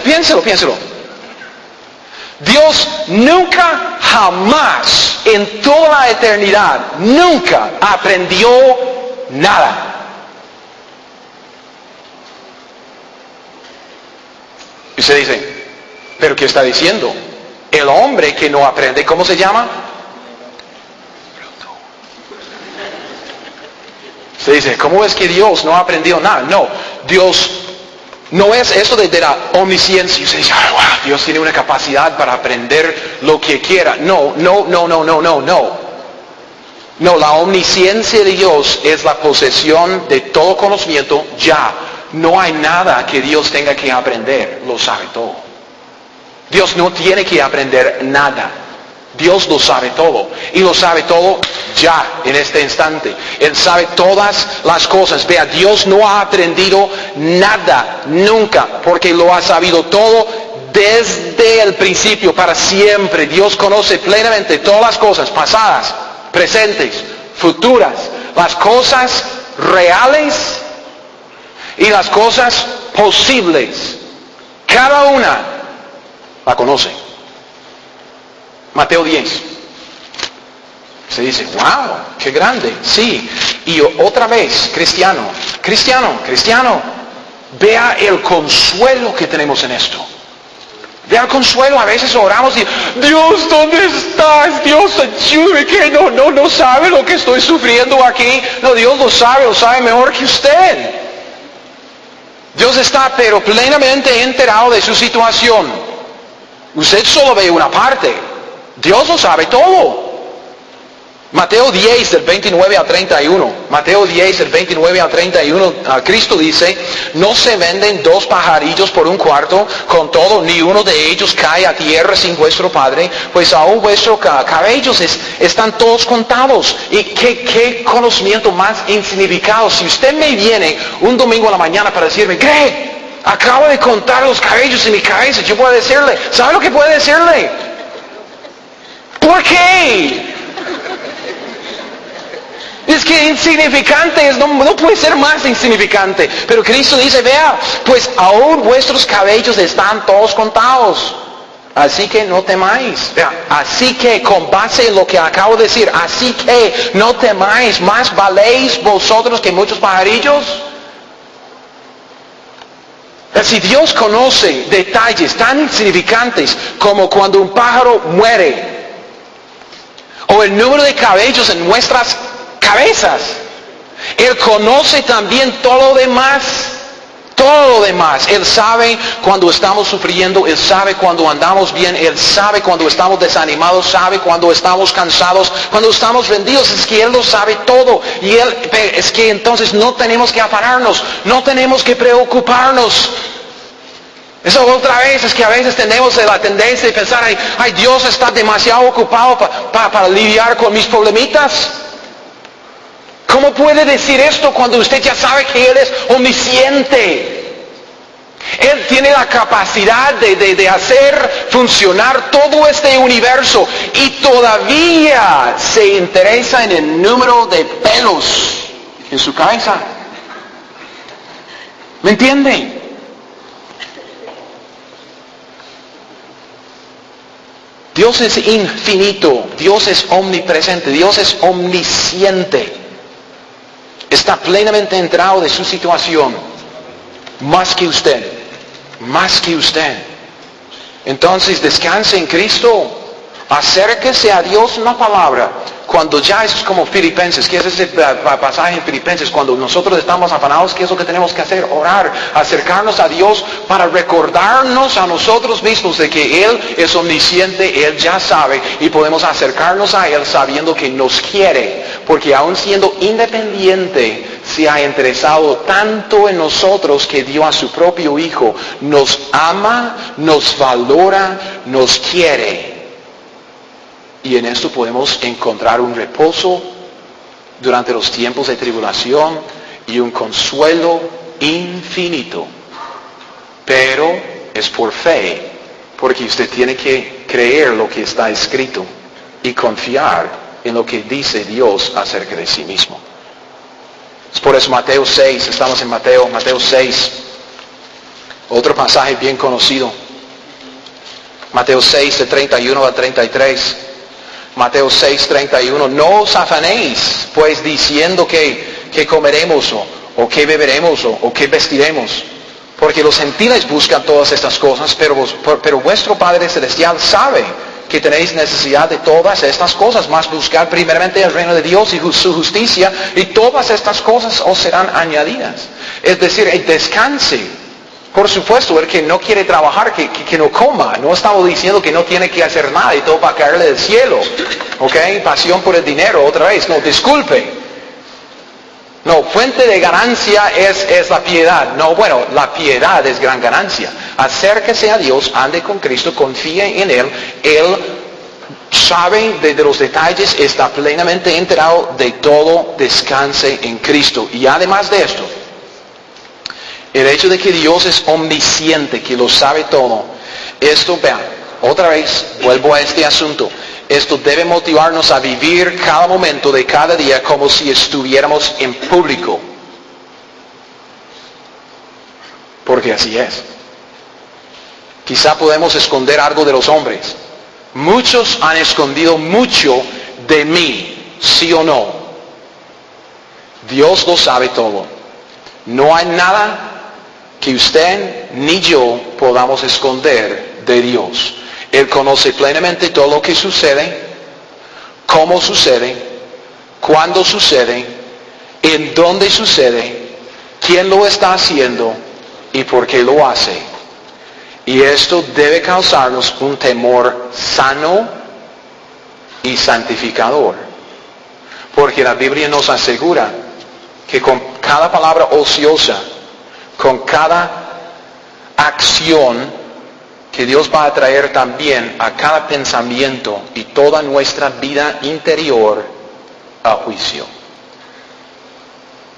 Dios nunca, jamás, en toda la eternidad, nunca aprendió nada. Y se dice, ¿pero qué está diciendo? El hombre que no aprende, ¿cómo se llama? Se dice, ¿cómo es que Dios no ha aprendido nada? No, Dios no es eso de la omnisciencia. Y se dice, wow, Dios tiene una capacidad para aprender lo que quiera. No. No, la omnisciencia de Dios es la posesión de todo conocimiento ya. No hay nada que Dios tenga que aprender, lo sabe todo. Dios no tiene que aprender nada. Dios lo sabe todo. Y lo sabe todo ya, en este instante. Él sabe todas las cosas. Vea, Dios no ha aprendido nada, nunca, porque lo ha sabido todo desde el principio, para siempre. Dios conoce plenamente todas las cosas, pasadas, presentes, futuras, las cosas reales y las cosas posibles. Cada una la conoce. Mateo 10. Se dice, wow, qué grande. Sí. Y otra vez, cristiano, vea el consuelo que tenemos en esto. Vea el consuelo, a veces oramos y Dios, ¿dónde estás? Dios, ayúdame, que no sabe lo que estoy sufriendo aquí. No, Dios lo sabe mejor que usted. Dios está pero plenamente enterado de su situación. Usted solo ve una parte. Dios lo sabe todo. Mateo 10, del 29 al 31. Mateo 10, del 29 al 31. Cristo dice, no se venden 2 pajarillos por un cuarto, con todo, ni uno de ellos cae a tierra sin vuestro Padre, pues aún vuestros cabellos están todos contados. Y qué conocimiento más insignificado. Si usted me viene un domingo a la mañana para decirme, Greg, acabo de contar los cabellos en mi cabeza, yo puedo decirle, ¿sabe lo que puede decirle? ¿Por qué? Es que insignificante, no puede ser más insignificante. Pero Cristo dice, vea, pues aún vuestros cabellos están todos contados. Así que no temáis. Vea, así que con base en lo que acabo de decir, así que no temáis, más valéis vosotros que muchos pajarillos. Si Dios conoce detalles tan insignificantes como cuando un pájaro muere, o el número de cabellos en nuestras cabezas, Él conoce también todo lo demás. Todo lo demás. Él sabe cuando estamos sufriendo, Él sabe cuando andamos bien, Él sabe cuando estamos desanimados, sabe cuando estamos cansados, cuando estamos rendidos. Es que Él lo sabe todo. Y es que entonces no tenemos que afanarnos, no tenemos que preocuparnos. Eso otra vez es que a veces tenemos la tendencia de pensar, ay, Dios está demasiado ocupado para lidiar con mis problemitas. ¿Cómo puede decir esto cuando usted ya sabe que Él es omnisciente? Él tiene la capacidad de hacer funcionar todo este universo y todavía se interesa en el número de pelos en su cabeza. ¿Me entiende? Dios es infinito, Dios es omnipresente, Dios es omnisciente. Está plenamente enterado de su situación, más que usted, más que usted. Entonces descanse en Cristo, acérquese a Dios una palabra. Cuando ya eso es como Filipenses, que es ese pasaje en Filipenses, cuando nosotros estamos afanados, ¿qué es lo que tenemos que hacer? Orar, acercarnos a Dios para recordarnos a nosotros mismos de que Él es omnisciente, Él ya sabe, y podemos acercarnos a Él sabiendo que nos quiere, porque aún siendo independiente, se ha interesado tanto en nosotros que dio a su propio Hijo, nos ama, nos valora, nos quiere. Y en esto podemos encontrar un reposo durante los tiempos de tribulación y un consuelo infinito. Pero es por fe, porque usted tiene que creer lo que está escrito y confiar en lo que dice Dios acerca de sí mismo. Es por eso Mateo 6, estamos en Mateo 6, otro pasaje bien conocido. Mateo 6, de 31 al 33. Mateo 6, 31, no os afanéis, pues diciendo que comeremos, o que beberemos, o que vestiremos. Porque los gentiles buscan todas estas cosas, pero vuestro Padre Celestial sabe que tenéis necesidad de todas estas cosas, más buscar primeramente el reino de Dios y su justicia, y todas estas cosas os serán añadidas. Es decir, descanse. Por supuesto, el que no quiere trabajar, que no coma. No estamos diciendo que no tiene que hacer nada y todo va a caerle del cielo. ¿Ok? Pasión por el dinero, otra vez. No, disculpe. No, fuente de ganancia es la piedad. No, bueno, la piedad es gran ganancia. Acérquese a Dios, ande con Cristo, confíe en Él. Él sabe de los detalles, está plenamente enterado de todo, descanse en Cristo. Y además de esto, el hecho de que Dios es omnisciente, que lo sabe todo, esto, vean, otra vez, vuelvo a este asunto, esto debe motivarnos a vivir cada momento de cada día como si estuviéramos en público. Porque así es. Quizá podemos esconder algo de los hombres. Muchos han escondido mucho de mí, ¿sí o no? Dios lo sabe todo. No hay nada que usted ni yo podamos esconder de Dios. Él conoce plenamente todo lo que sucede, cómo sucede, cuándo sucede, en dónde sucede, quién lo está haciendo y por qué lo hace. Y esto debe causarnos un temor sano y santificador. Porque la Biblia nos asegura que con cada palabra ociosa, con cada acción que Dios va a traer también a cada pensamiento y toda nuestra vida interior a juicio.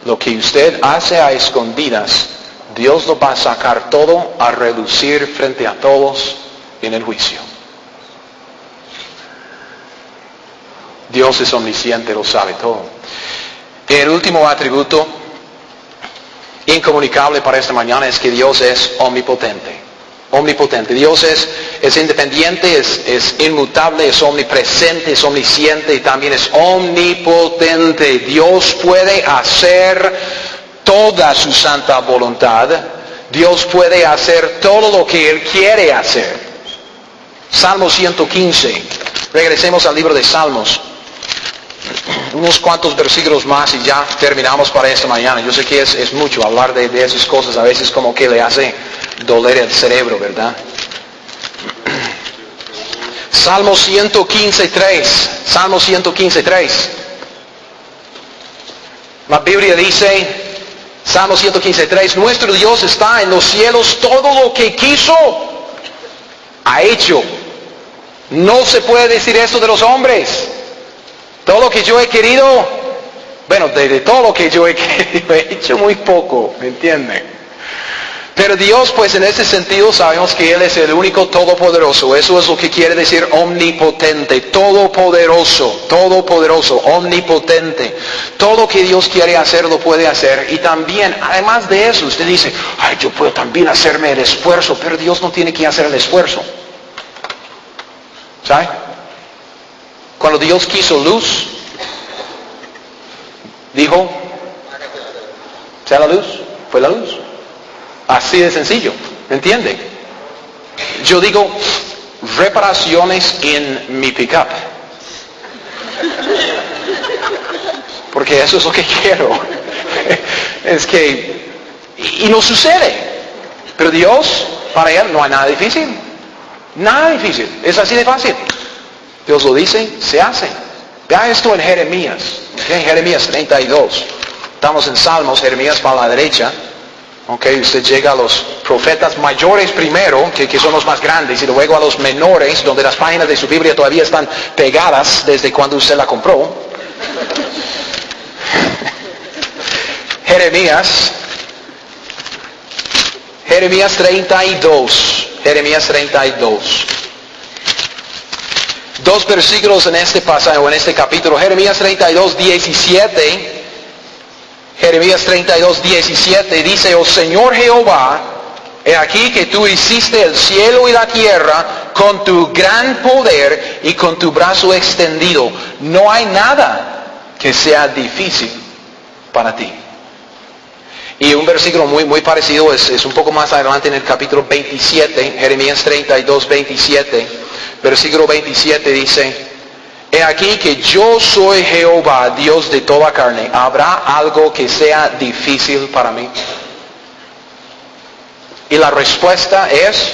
Lo que usted hace a escondidas, Dios lo va a sacar todo a relucir frente a todos en el juicio. Dios es omnisciente, lo sabe todo. El último atributo incomunicable para esta mañana es que Dios es omnipotente. Omnipotente. Dios es independiente, es inmutable, es omnipresente, es omnisciente y también es omnipotente. Dios puede hacer toda su santa voluntad. Dios puede hacer todo lo que Él quiere hacer. Salmo 115. Regresemos al libro de Salmos. Unos cuantos versículos más y ya terminamos para esta mañana. Yo sé que es mucho hablar de esas cosas. A veces como que le hace doler el cerebro, ¿verdad? Salmo 115:3. Salmo 115:3. La Biblia dice, Salmo 115:3, nuestro Dios está en los cielos, todo lo que quiso, ha hecho. No se puede decir eso de los hombres. Todo lo que yo he querido, bueno, de todo lo que yo he querido, he hecho muy poco, ¿me entienden? Pero Dios, pues en ese sentido sabemos que Él es el único todopoderoso. Eso es lo que quiere decir omnipotente, todopoderoso, omnipotente. Todo lo que Dios quiere hacer lo puede hacer. Y también, además de eso, usted dice, ay, yo puedo también hacerme el esfuerzo, pero Dios no tiene que hacer el esfuerzo. ¿Sabe? Cuando Dios quiso luz, dijo, ¿sea la luz? Fue la luz. Así de sencillo, ¿me entiende? Yo digo, reparaciones en mi pickup. Porque eso es lo que quiero. Es que, y no sucede. Pero Dios, para Él no hay nada difícil. Nada difícil, es así de fácil. Dios lo dice, se hace. Vea esto en Jeremías. ¿Okay? Jeremías 32. Estamos en Salmos, Jeremías para la derecha. Okay, usted llega a los profetas mayores primero, que son los más grandes, y luego a los menores, donde las páginas de su Biblia todavía están pegadas desde cuando usted la compró. Jeremías 32. Jeremías 32. Dos versículos en este pasaje, o en este capítulo. Jeremías 32:17. Jeremías 32:17 dice, oh Señor Jehová, he aquí que tú hiciste el cielo y la tierra con tu gran poder y con tu brazo extendido. No hay nada que sea difícil para ti. Y un versículo muy parecido es un poco más adelante en el capítulo 27, Jeremías 32:27. Versículo 27 dice, he aquí que yo soy Jehová, Dios de toda carne. ¿Habrá algo que sea difícil para mí? Y la respuesta es,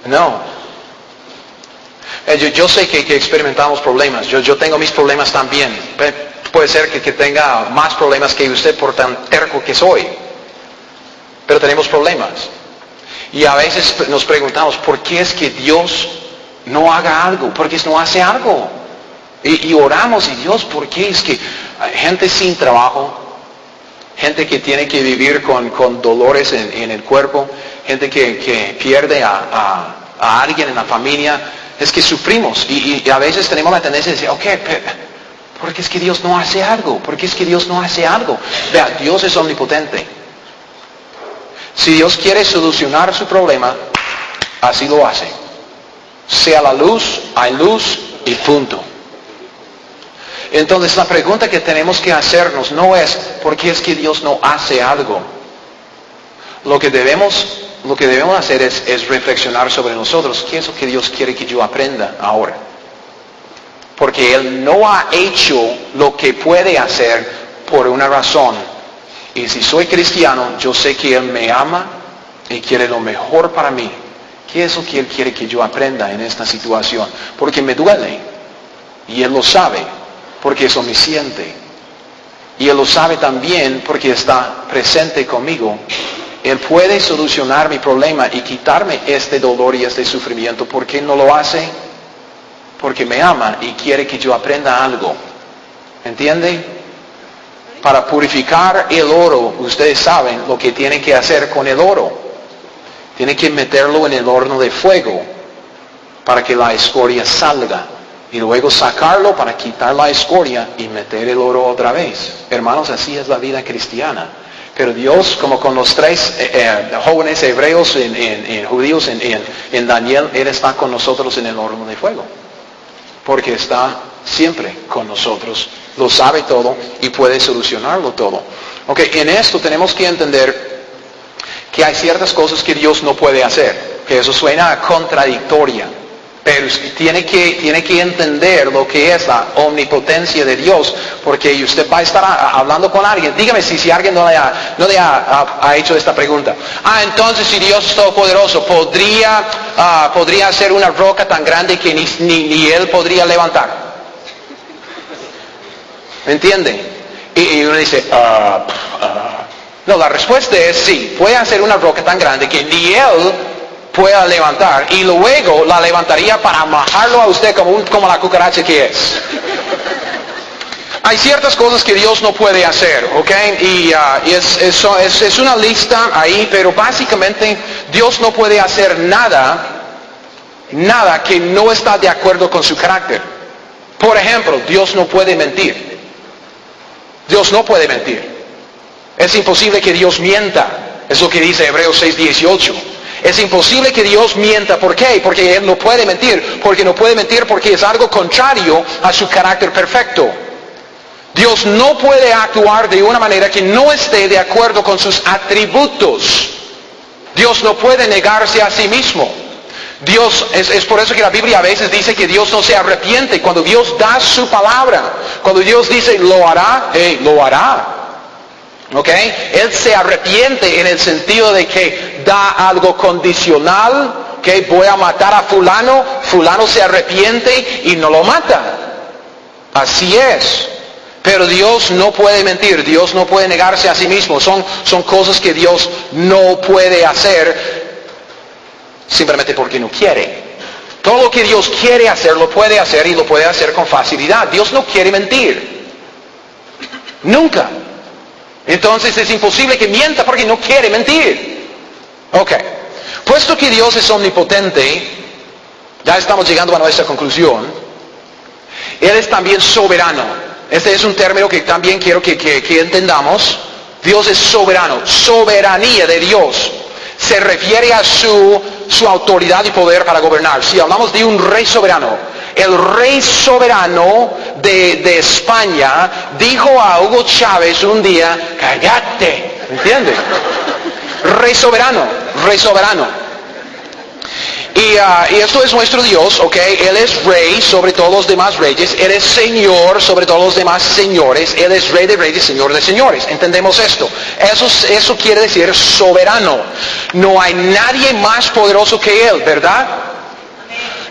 no. Yo sé que experimentamos problemas. Yo tengo mis problemas también. Puede ser que tenga más problemas que usted por tan terco que soy. Pero tenemos problemas. Y a veces nos preguntamos, ¿por qué es que Dios no haga algo? ¿Por qué no hace algo? Y oramos, y Dios, ¿por qué es que gente sin trabajo, gente que tiene que vivir con dolores en el cuerpo, gente que pierde a alguien en la familia, es que sufrimos? Y a veces tenemos la tendencia de decir, ok, ¿por qué es que Dios no hace algo? ¿Por qué es que Dios no hace algo? Vea, Dios es omnipotente. Si Dios quiere solucionar su problema, así lo hace. Sea la luz, hay luz y punto. Entonces la pregunta que tenemos que hacernos no es ¿por qué es que Dios no hace algo? Lo que debemos lo que debemos hacer es reflexionar sobre nosotros. ¿Qué es lo que Dios quiere que yo aprenda ahora? Porque Él no ha hecho lo que puede hacer por una razón. Y si soy cristiano, yo sé que Él me ama y quiere lo mejor para mí. ¿Qué es lo que Él quiere que yo aprenda en esta situación? Porque me duele. Y Él lo sabe, porque es omnisciente. Y Él lo sabe también porque está presente conmigo. Él puede solucionar mi problema y quitarme este dolor y este sufrimiento. ¿Por qué no lo hace? Porque me ama y quiere que yo aprenda algo. ¿Entiende? Para purificar el oro, ustedes saben lo que tienen que hacer con el oro. Tienen que meterlo en el horno de fuego para que la escoria salga. Y luego sacarlo para quitar la escoria y meter el oro otra vez. Hermanos, así es la vida cristiana. Pero Dios, como con los tres jóvenes hebreos, judíos, en Daniel, Él está con nosotros en el horno de fuego. Porque está siempre con nosotros, lo sabe todo y puede solucionarlo todo. Ok, en esto tenemos que entender que hay ciertas cosas que Dios no puede hacer, que eso suena contradictoria, pero tiene que entender lo que es la omnipotencia de Dios, porque usted va a estar hablando con alguien. Dígame si alguien no le ha hecho esta pregunta. Entonces si Dios es todopoderoso, ¿podría hacer una roca tan grande que ni Él podría levantar? ¿Me entiende? Y uno dice, no, la respuesta es sí, puede hacer una roca tan grande que ni Él pueda levantar, y luego la levantaría para amajarlo a usted como la cucaracha que es. Hay ciertas cosas que Dios no puede hacer, ¿ok? Y es una lista ahí, pero básicamente Dios no puede hacer nada que no está de acuerdo con su carácter. Por ejemplo, Dios no puede mentir. Dios no puede mentir. Es imposible que Dios mienta. Es lo que dice Hebreos 6:18. Es imposible que Dios mienta. ¿Por qué? Porque Él no puede mentir. Porque no puede mentir porque es algo contrario a su carácter perfecto. Dios no puede actuar de una manera que no esté de acuerdo con sus atributos. Dios no puede negarse a sí mismo. Dios, es por eso que la Biblia a veces dice que Dios no se arrepiente. Cuando Dios da su palabra, cuando Dios dice lo hará, lo hará. ¿Ok? Él se arrepiente en el sentido de que da algo condicional, que voy a matar a fulano se arrepiente y no lo mata. Así es. Pero Dios no puede mentir, Dios no puede negarse a sí mismo. Son cosas que Dios no puede hacer simplemente porque no quiere. Todo lo que Dios quiere hacer, lo puede hacer y lo puede hacer con facilidad. Dios no quiere mentir. Nunca. Entonces es imposible que mienta porque no quiere mentir. Ok. Puesto que Dios es omnipotente, ya estamos llegando a nuestra conclusión. Él es también soberano. Este es un término que también quiero que entendamos. Dios es soberano. Soberanía de Dios se refiere a su autoridad y poder para gobernar. Si hablamos de un rey soberano, el rey soberano de España dijo a Hugo Chávez un día, cállate, ¿me entiendes? Rey soberano, rey soberano. Y esto es nuestro Dios, ¿ok? Él es rey sobre todos los demás reyes. Él es señor sobre todos los demás señores. Él es rey de reyes, señor de señores. ¿Entendemos esto? Eso quiere decir soberano. No hay nadie más poderoso que Él, ¿verdad?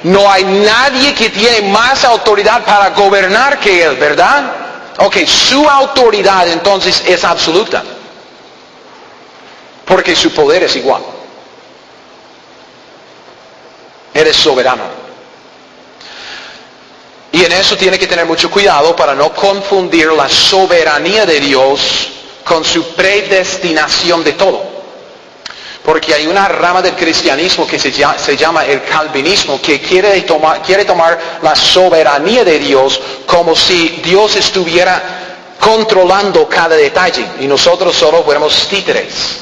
No hay nadie que tiene más autoridad para gobernar que Él, ¿verdad? Ok, su autoridad entonces es absoluta. Porque su poder es igual. Él es soberano. Y en eso tiene que tener mucho cuidado para no confundir la soberanía de Dios con su predestinación de todo. Porque hay una rama del cristianismo que se llama el calvinismo, que quiere tomar la soberanía de Dios como si Dios estuviera controlando cada detalle y nosotros solo fuéramos títeres.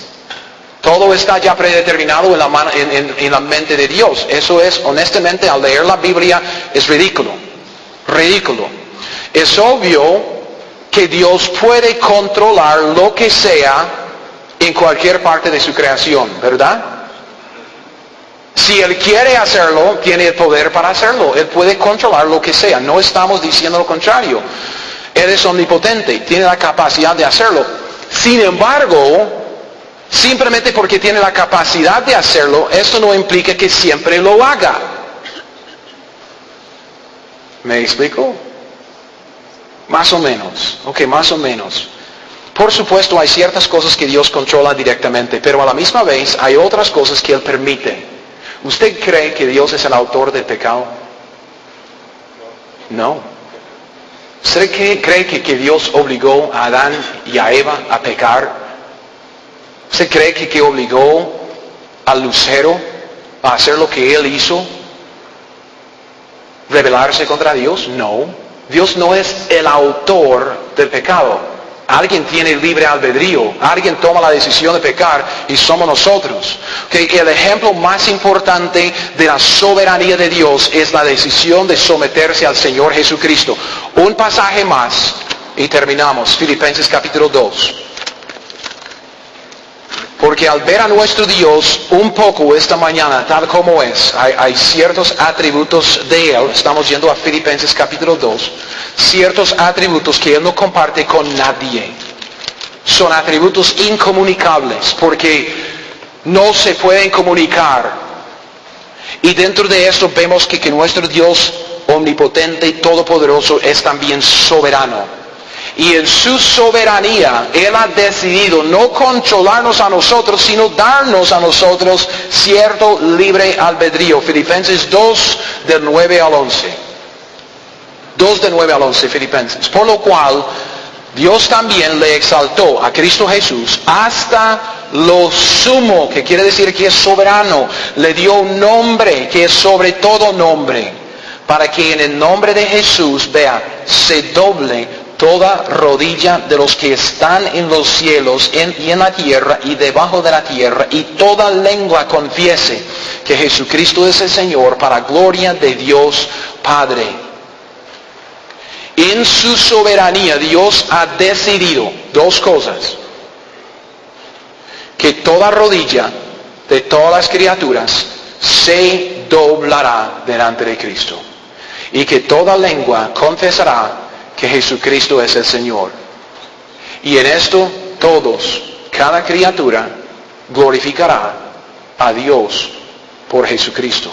Todo está ya predeterminado en la mente de Dios. Eso es, honestamente, al leer la Biblia, es ridículo. Ridículo. Es obvio que Dios puede controlar lo que sea en cualquier parte de su creación, ¿verdad? Si Él quiere hacerlo, tiene el poder para hacerlo. Él puede controlar lo que sea. No estamos diciendo lo contrario. Él es omnipotente, tiene la capacidad de hacerlo. Sin embargo, simplemente porque tiene la capacidad de hacerlo, esto no implica que siempre lo haga. ¿Me explico? Más o menos. Ok, más o menos. Por supuesto, hay ciertas cosas que Dios controla directamente, pero a la misma vez hay otras cosas que Él permite. ¿Usted cree que Dios es el autor del pecado? No. ¿Usted cree que Dios obligó a Adán y a Eva a pecar? ¿Usted cree que obligó al lucero a hacer lo que él hizo? ¿Rebelarse contra Dios? No. Dios no es el autor del pecado. Alguien tiene libre albedrío. Alguien toma la decisión de pecar y somos nosotros. Okay, el ejemplo más importante de la soberanía de Dios es la decisión de someterse al Señor Jesucristo. Un pasaje más y terminamos. Filipenses capítulo 2. Porque al ver a nuestro Dios un poco esta mañana, tal como es, hay ciertos atributos de Él, estamos yendo a Filipenses capítulo 2, ciertos atributos que Él no comparte con nadie. Son atributos incomunicables, porque no se pueden comunicar. Y dentro de esto vemos que nuestro Dios omnipotente y todopoderoso es también soberano. Y en su soberanía, Él ha decidido no controlarnos a nosotros, sino darnos a nosotros cierto libre albedrío. Filipenses 2, del 9 al 11. 2 del 9 al 11, Filipenses. Por lo cual, Dios también le exaltó a Cristo Jesús hasta lo sumo, que quiere decir que es soberano. Le dio un nombre que es sobre todo nombre, para que en el nombre de Jesús, vea, se doble toda rodilla de los que están en los cielos y en la tierra y debajo de la tierra, y toda lengua confiese que Jesucristo es el Señor, para gloria de Dios Padre. En su soberanía Dios ha decidido dos cosas: que toda rodilla de todas las criaturas se doblará delante de Cristo, y que toda lengua confesará que Jesucristo es el Señor. Y en esto todos, cada criatura, glorificará a Dios por Jesucristo.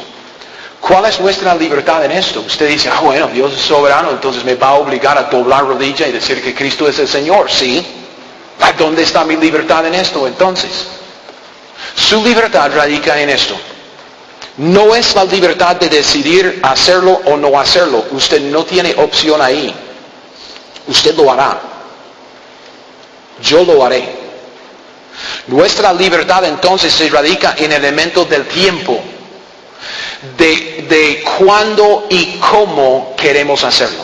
¿Cuál es nuestra libertad en esto? Usted dice, bueno, Dios es soberano, entonces me va a obligar a doblar rodilla y decir que Cristo es el Señor. Sí. ¿Dónde está mi libertad en esto entonces? Su libertad radica en esto. No es la libertad de decidir hacerlo o no hacerlo. Usted no tiene opción ahí. Usted lo hará. Yo lo haré. Nuestra libertad entonces se radica en el elemento del tiempo, de cuándo y cómo queremos hacerlo.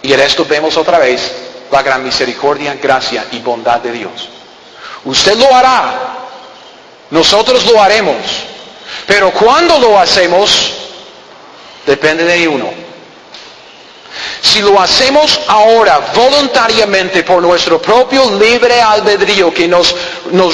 Y en esto vemos otra vez la gran misericordia, gracia y bondad de Dios. Usted lo hará. Nosotros lo haremos. Pero cuando lo hacemos, depende de uno. Si lo hacemos ahora voluntariamente por nuestro propio libre albedrío, que nos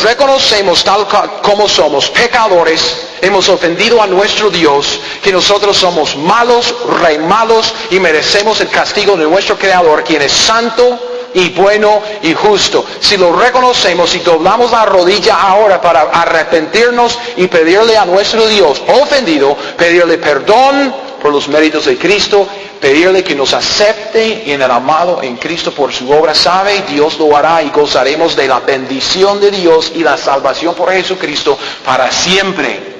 reconocemos tal como somos, pecadores, hemos ofendido a nuestro Dios, que nosotros somos malos, re malos, y merecemos el castigo de nuestro Creador, quien es santo y bueno y justo. Si lo reconocemos y doblamos la rodilla ahora para arrepentirnos y pedirle a nuestro Dios ofendido, pedirle perdón por los méritos de Cristo, pedirle que nos acepte en el amado en Cristo por su obra, sabe, Dios lo hará y gozaremos de la bendición de Dios y la salvación por Jesucristo para siempre,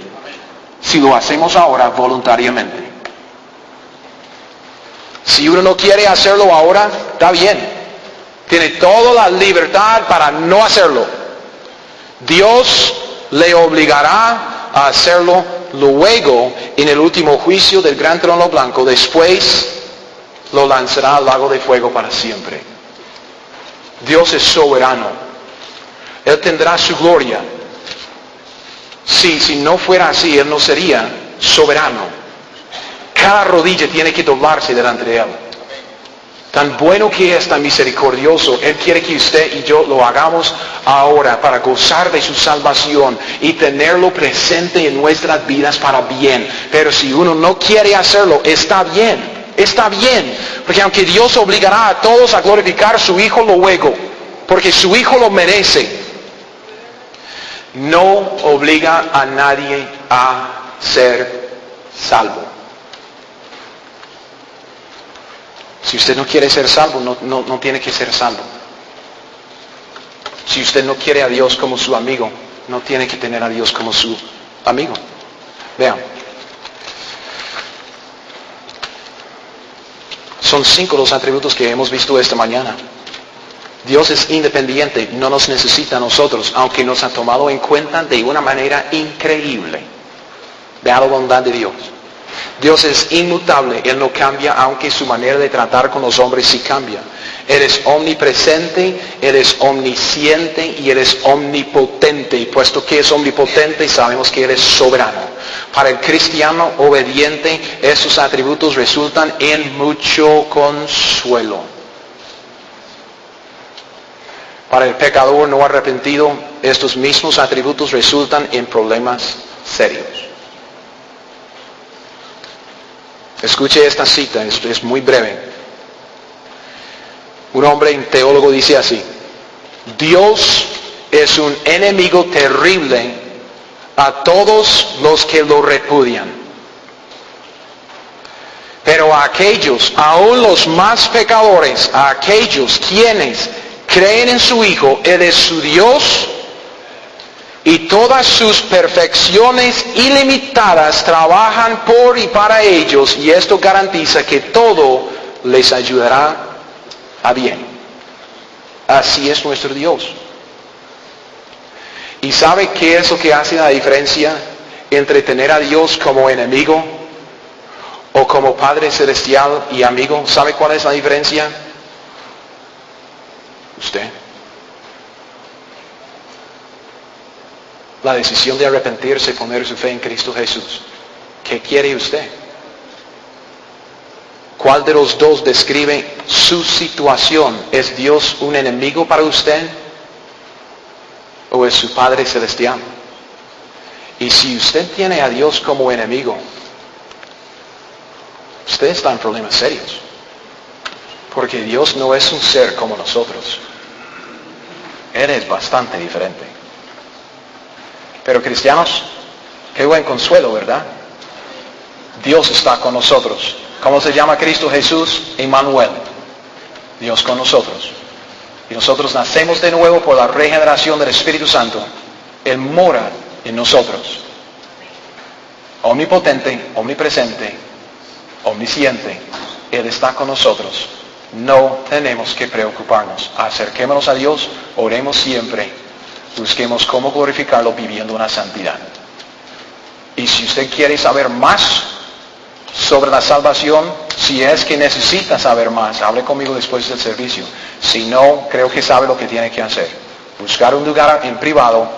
si lo hacemos ahora voluntariamente. Si uno no quiere hacerlo ahora, está bien. Tiene toda la libertad para no hacerlo. Dios le obligará a hacerlo luego en el último juicio del gran trono blanco. Después lo lanzará al lago de fuego para siempre. Dios es soberano. Él tendrá su gloria. Si no fuera así, Él no sería soberano. Cada rodilla tiene que doblarse delante de Él. Tan bueno que es, tan misericordioso. Él quiere que usted y yo lo hagamos ahora para gozar de su salvación y tenerlo presente en nuestras vidas para bien. Pero si uno no quiere hacerlo, está bien. Está bien. Porque aunque Dios obligará a todos a glorificar a su Hijo luego, porque su Hijo lo merece, no obliga a nadie a ser salvo. Si usted no quiere ser salvo, no tiene que ser salvo. Si usted no quiere a Dios como su amigo, no tiene que tener a Dios como su amigo. Vean. Son 5 los atributos que hemos visto esta mañana. Dios es independiente, no nos necesita a nosotros, aunque nos ha tomado en cuenta de una manera increíble. Vean la bondad de Dios. Dios es inmutable, Él no cambia, aunque su manera de tratar con los hombres sí cambia. Él es omnipresente, Él es omnisciente y Él es omnipotente. Y puesto que es omnipotente, sabemos que Él es soberano. Para el cristiano obediente, estos atributos resultan en mucho consuelo. Para el pecador no arrepentido, estos mismos atributos resultan en problemas serios. Escuche esta cita, es muy breve. Un hombre, un teólogo, dice así: Dios es un enemigo terrible a todos los que lo repudian. Pero a aquellos, aún los más pecadores, a aquellos quienes creen en su Hijo, Él es su Dios, y todas sus perfecciones ilimitadas trabajan por y para ellos, y esto garantiza que todo les ayudará a bien. Así es nuestro Dios. ¿Y sabe qué es lo que hace la diferencia entre tener a Dios como enemigo o como Padre Celestial y amigo? ¿Sabe cuál es la diferencia? Usted. La decisión de arrepentirse y poner su fe en Cristo Jesús. ¿Qué quiere usted? ¿Cuál de los dos describe su situación? ¿Es Dios un enemigo para usted? ¿O es su Padre Celestial? Y si usted tiene a Dios como enemigo, usted está en problemas serios. Porque Dios no es un ser como nosotros. Él es bastante diferente. Pero cristianos, qué buen consuelo, ¿verdad? Dios está con nosotros. ¿Cómo se llama Cristo Jesús? Emmanuel. Dios con nosotros. Y nosotros nacemos de nuevo por la regeneración del Espíritu Santo. Él mora en nosotros. Omnipotente, omnipresente, omnisciente. Él está con nosotros. No tenemos que preocuparnos. Acerquémonos a Dios, oremos siempre. Busquemos cómo glorificarlo viviendo una santidad. Y si usted quiere saber más sobre la salvación, si es que necesita saber más, hable conmigo después del servicio. Si no, creo que sabe lo que tiene que hacer. Buscar un lugar en privado,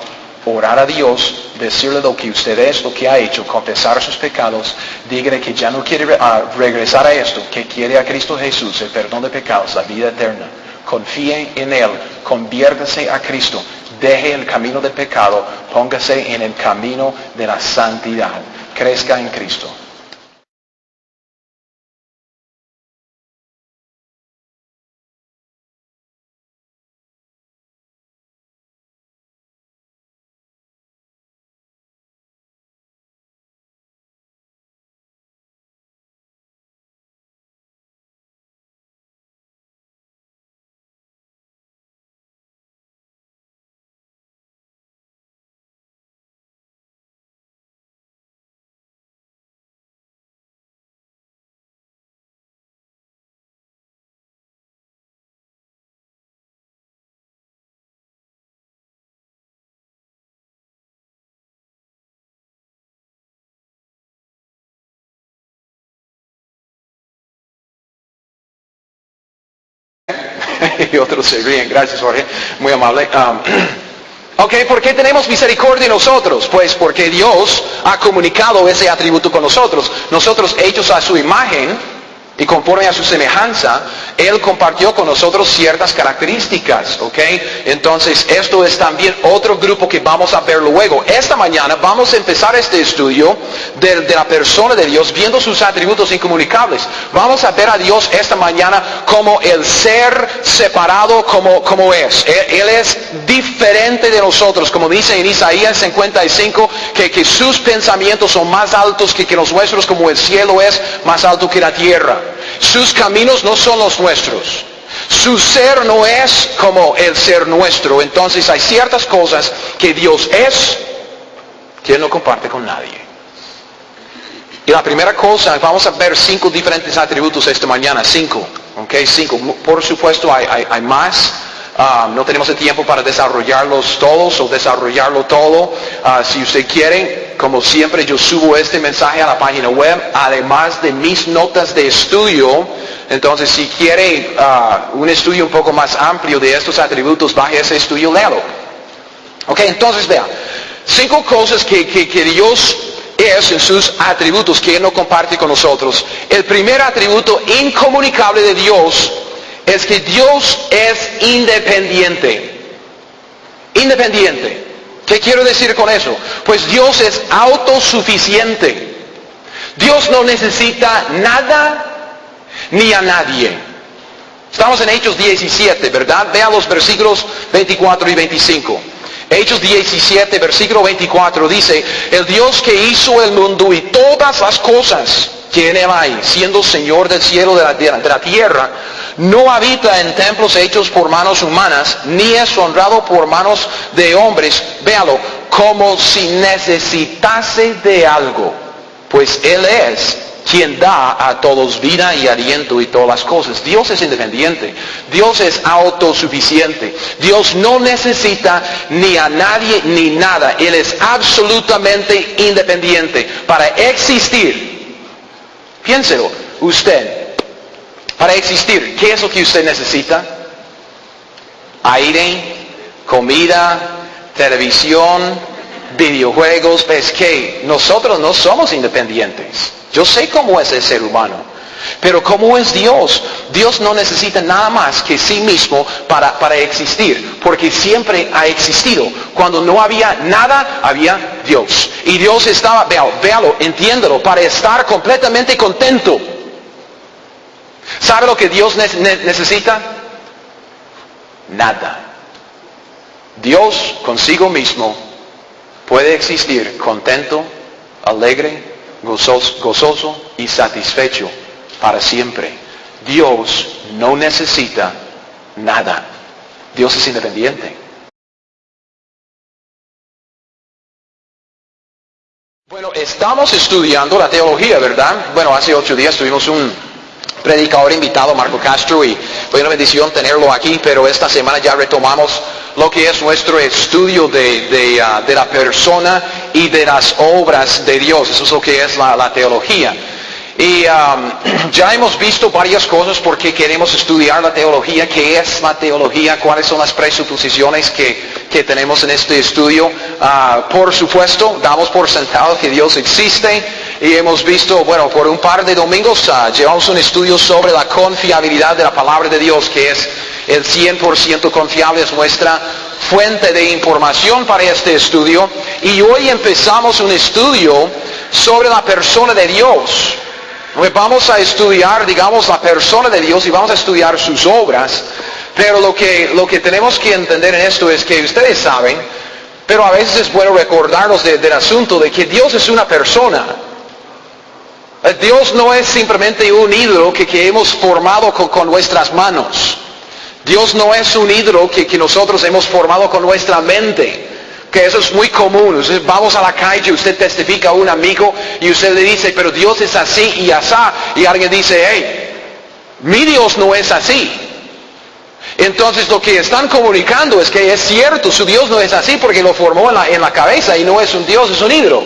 orar a Dios, decirle lo que usted es, lo que ha hecho, confesar sus pecados, dígale que ya no quiere regresar a esto, que quiere a Cristo Jesús, el perdón de pecados, la vida eterna. Confíe en Él, conviértase a Cristo. Deje el camino del pecado, póngase en el camino de la santidad. Crezca en Cristo. Y otros se ríen. Gracias, Jorge. Muy amable. Ok, ¿por qué tenemos misericordia nosotros? Pues porque Dios ha comunicado ese atributo con nosotros. Nosotros hechos a su imagen, Y conforme a su semejanza, Él compartió con nosotros ciertas características, ¿ok? Entonces, esto es también otro grupo que vamos a ver luego. Esta mañana vamos a empezar este estudio de la persona de Dios, viendo sus atributos incomunicables. Vamos a ver a Dios esta mañana como el ser separado como es. Él es diferente de nosotros, como dice en Isaías 55, que sus pensamientos son más altos que los nuestros, como el cielo es más alto que la tierra. Sus caminos no son los nuestros. Su ser no es como el ser nuestro. Entonces hay ciertas cosas que Dios es que Él no comparte con nadie. Y la primera cosa, vamos a ver 5 diferentes atributos esta mañana. 5. Por supuesto hay más. No tenemos el tiempo para desarrollarlos todos o desarrollarlo todo. Si usted quiere, como siempre, yo subo este mensaje a la página web, además de mis notas de estudio. Entonces, si quiere un estudio un poco más amplio de estos atributos, baje ese estudio, léalo. Entonces vea, 5 cosas que Dios es en sus atributos que Él no comparte con nosotros. El primer atributo incomunicable de Dios es que Dios es independiente. Independiente. ¿Qué quiero decir con eso? Pues Dios es autosuficiente. Dios no necesita nada ni a nadie. Estamos en Hechos 17, ¿verdad? Vean los versículos 24 y 25. Hechos 17, versículo 24 dice: el Dios que hizo el mundo y todas las cosas que en él hay, siendo Señor del cielo de la tierra, no habita en templos hechos por manos humanas, ni es honrado por manos de hombres, véalo, como si necesitase de algo, pues Él es quien da a todos vida y aliento y todas las cosas. Dios es independiente. Dios es autosuficiente. Dios no necesita ni a nadie ni nada. Él es absolutamente independiente. Para existir, piénselo, usted, para existir, ¿qué es lo que usted necesita? Aire, comida, televisión, videojuegos. Es que nosotros no somos independientes. Yo sé cómo es el ser humano, pero ¿cómo es Dios? Dios no necesita nada más que sí mismo para existir, porque siempre ha existido. Cuando no había nada, había Dios. Y Dios estaba, véalo, entiéndelo, para estar completamente contento. ¿Sabe lo que Dios necesita? Nada. Dios consigo mismo puede existir contento, alegre, gozoso y satisfecho para siempre. Dios no necesita nada. Dios es independiente. Bueno, estamos estudiando la teología, ¿verdad? Bueno, hace 8 días tuvimos un predicador invitado, Marco Castro, y fue una bendición tenerlo aquí, pero esta semana ya retomamos lo que es nuestro estudio de la persona y de las obras de Dios. Eso es lo que es la teología. Y ya hemos visto varias cosas porque queremos estudiar la teología, qué es la teología, cuáles son las presuposiciones que tenemos en este estudio. Por supuesto, damos por sentado que Dios existe y hemos visto, bueno, por un par de domingos llevamos un estudio sobre la confiabilidad de la palabra de Dios, que es el 100% confiable, es nuestra fuente de información para este estudio. Y hoy empezamos un estudio sobre la persona de Dios. Vamos a estudiar, digamos, la persona de Dios y vamos a estudiar sus obras. Pero lo que tenemos que entender en esto es que ustedes saben, pero a veces es bueno recordarnos del asunto de que Dios es una persona. Dios no es simplemente un ídolo que hemos formado con nuestras manos. Dios no es un ídolo que nosotros hemos formado con nuestra mente. Que eso es muy común. Usted, vamos a la calle, usted testifica a un amigo y usted le dice, pero Dios es así y asá. Y alguien dice, hey, mi Dios no es así. Entonces lo que están comunicando es que es cierto, su Dios no es así porque lo formó en la cabeza y no es un Dios, es un ídolo.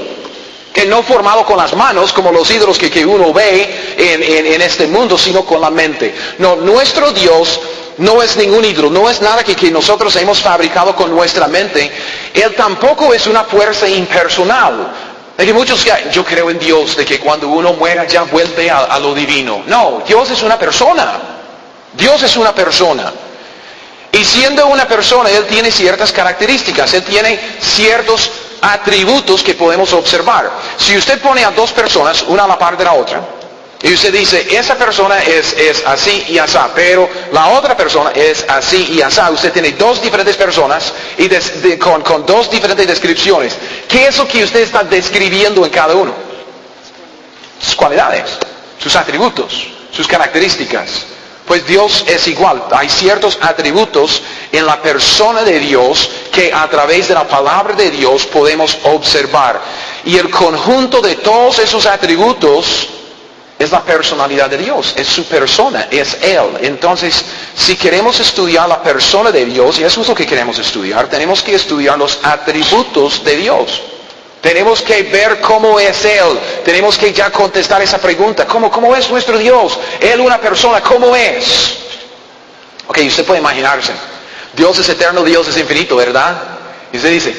Que no formado con las manos como los ídolos que uno ve en este mundo, sino con la mente. No, nuestro Dios no es ningún ídolo, no es nada que nosotros hemos fabricado con nuestra mente. Él tampoco es una fuerza impersonal. De que muchos, yo creo en Dios, de que cuando uno muera ya vuelve a lo divino. No, Dios es una persona. Dios es una persona. Y siendo una persona, Él tiene ciertas características, Él tiene ciertos atributos que podemos observar. Si usted pone a dos personas, una a la par de la otra, y usted dice, esa persona es así y asá, pero la otra persona es así y asá. Usted tiene dos diferentes personas y con dos diferentes descripciones. ¿Qué es lo que usted está describiendo en cada uno? Sus cualidades, sus atributos, sus características. Pues Dios es igual. Hay ciertos atributos en la persona de Dios que a través de la palabra de Dios podemos observar. Y el conjunto de todos esos atributos es la personalidad de Dios, es su persona, es Él. Entonces, si queremos estudiar la persona de Dios, y eso es lo que queremos estudiar, tenemos que estudiar los atributos de Dios. Tenemos que ver cómo es Él. Tenemos que ya contestar esa pregunta. ¿Cómo es nuestro Dios? Él una persona, ¿cómo es? Ok, usted puede imaginarse. Dios es eterno, Dios es infinito, ¿verdad? Y usted dice,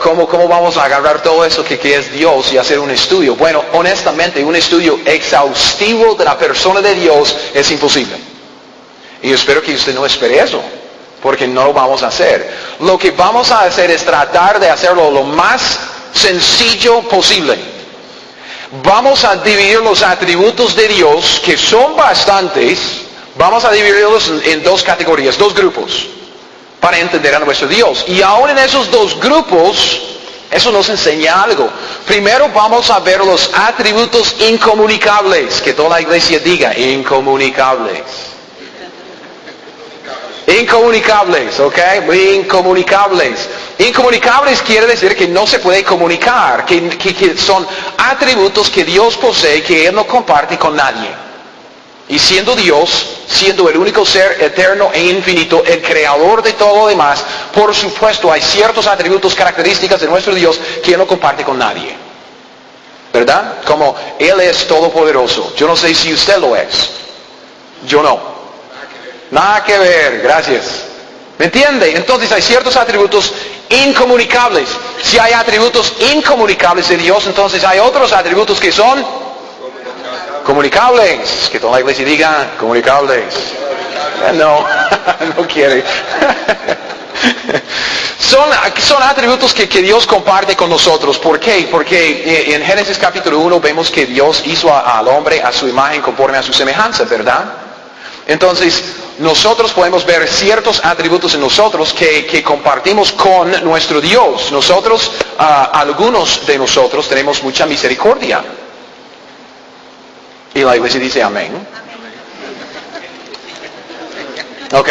¿cómo vamos a agarrar todo eso que es Dios y hacer un estudio? Bueno, honestamente, un estudio exhaustivo de la persona de Dios es imposible. Y yo espero que usted no espere eso, porque no lo vamos a hacer. Lo que vamos a hacer es tratar de hacerlo lo más sencillo posible. Vamos a dividir los atributos de Dios, que son bastantes, vamos a dividirlos en dos categorías, dos grupos, para entender a nuestro Dios. Y aún en esos dos grupos, eso nos enseña algo. Primero vamos a ver los atributos incomunicables, que toda la iglesia diga, incomunicables. Incomunicables, ¿ok? Incomunicables. Incomunicables quiere decir que no se puede comunicar, que son atributos que Dios posee, que Él no comparte con nadie. Y siendo Dios, siendo el único ser eterno e infinito, el creador de todo lo demás, por supuesto hay ciertos atributos, características de nuestro Dios que Él no comparte con nadie. ¿Verdad? Como Él es todopoderoso. Yo no sé si usted lo es. Yo no. Nada que ver, gracias. ¿Me entiende? Entonces hay ciertos atributos incomunicables. Si hay atributos incomunicables de Dios, entonces hay otros atributos que son comunicables. Que toda la iglesia diga, comunicables. No, no quiere. Son atributos que Dios comparte con nosotros. ¿Por qué? Porque en Génesis capítulo 1 vemos que Dios hizo al hombre a su imagen conforme a su semejanza, ¿verdad? Entonces, nosotros podemos ver ciertos atributos en nosotros que compartimos con nuestro Dios. Nosotros, algunos de nosotros tenemos mucha misericordia. Y la iglesia dice amén. Ok.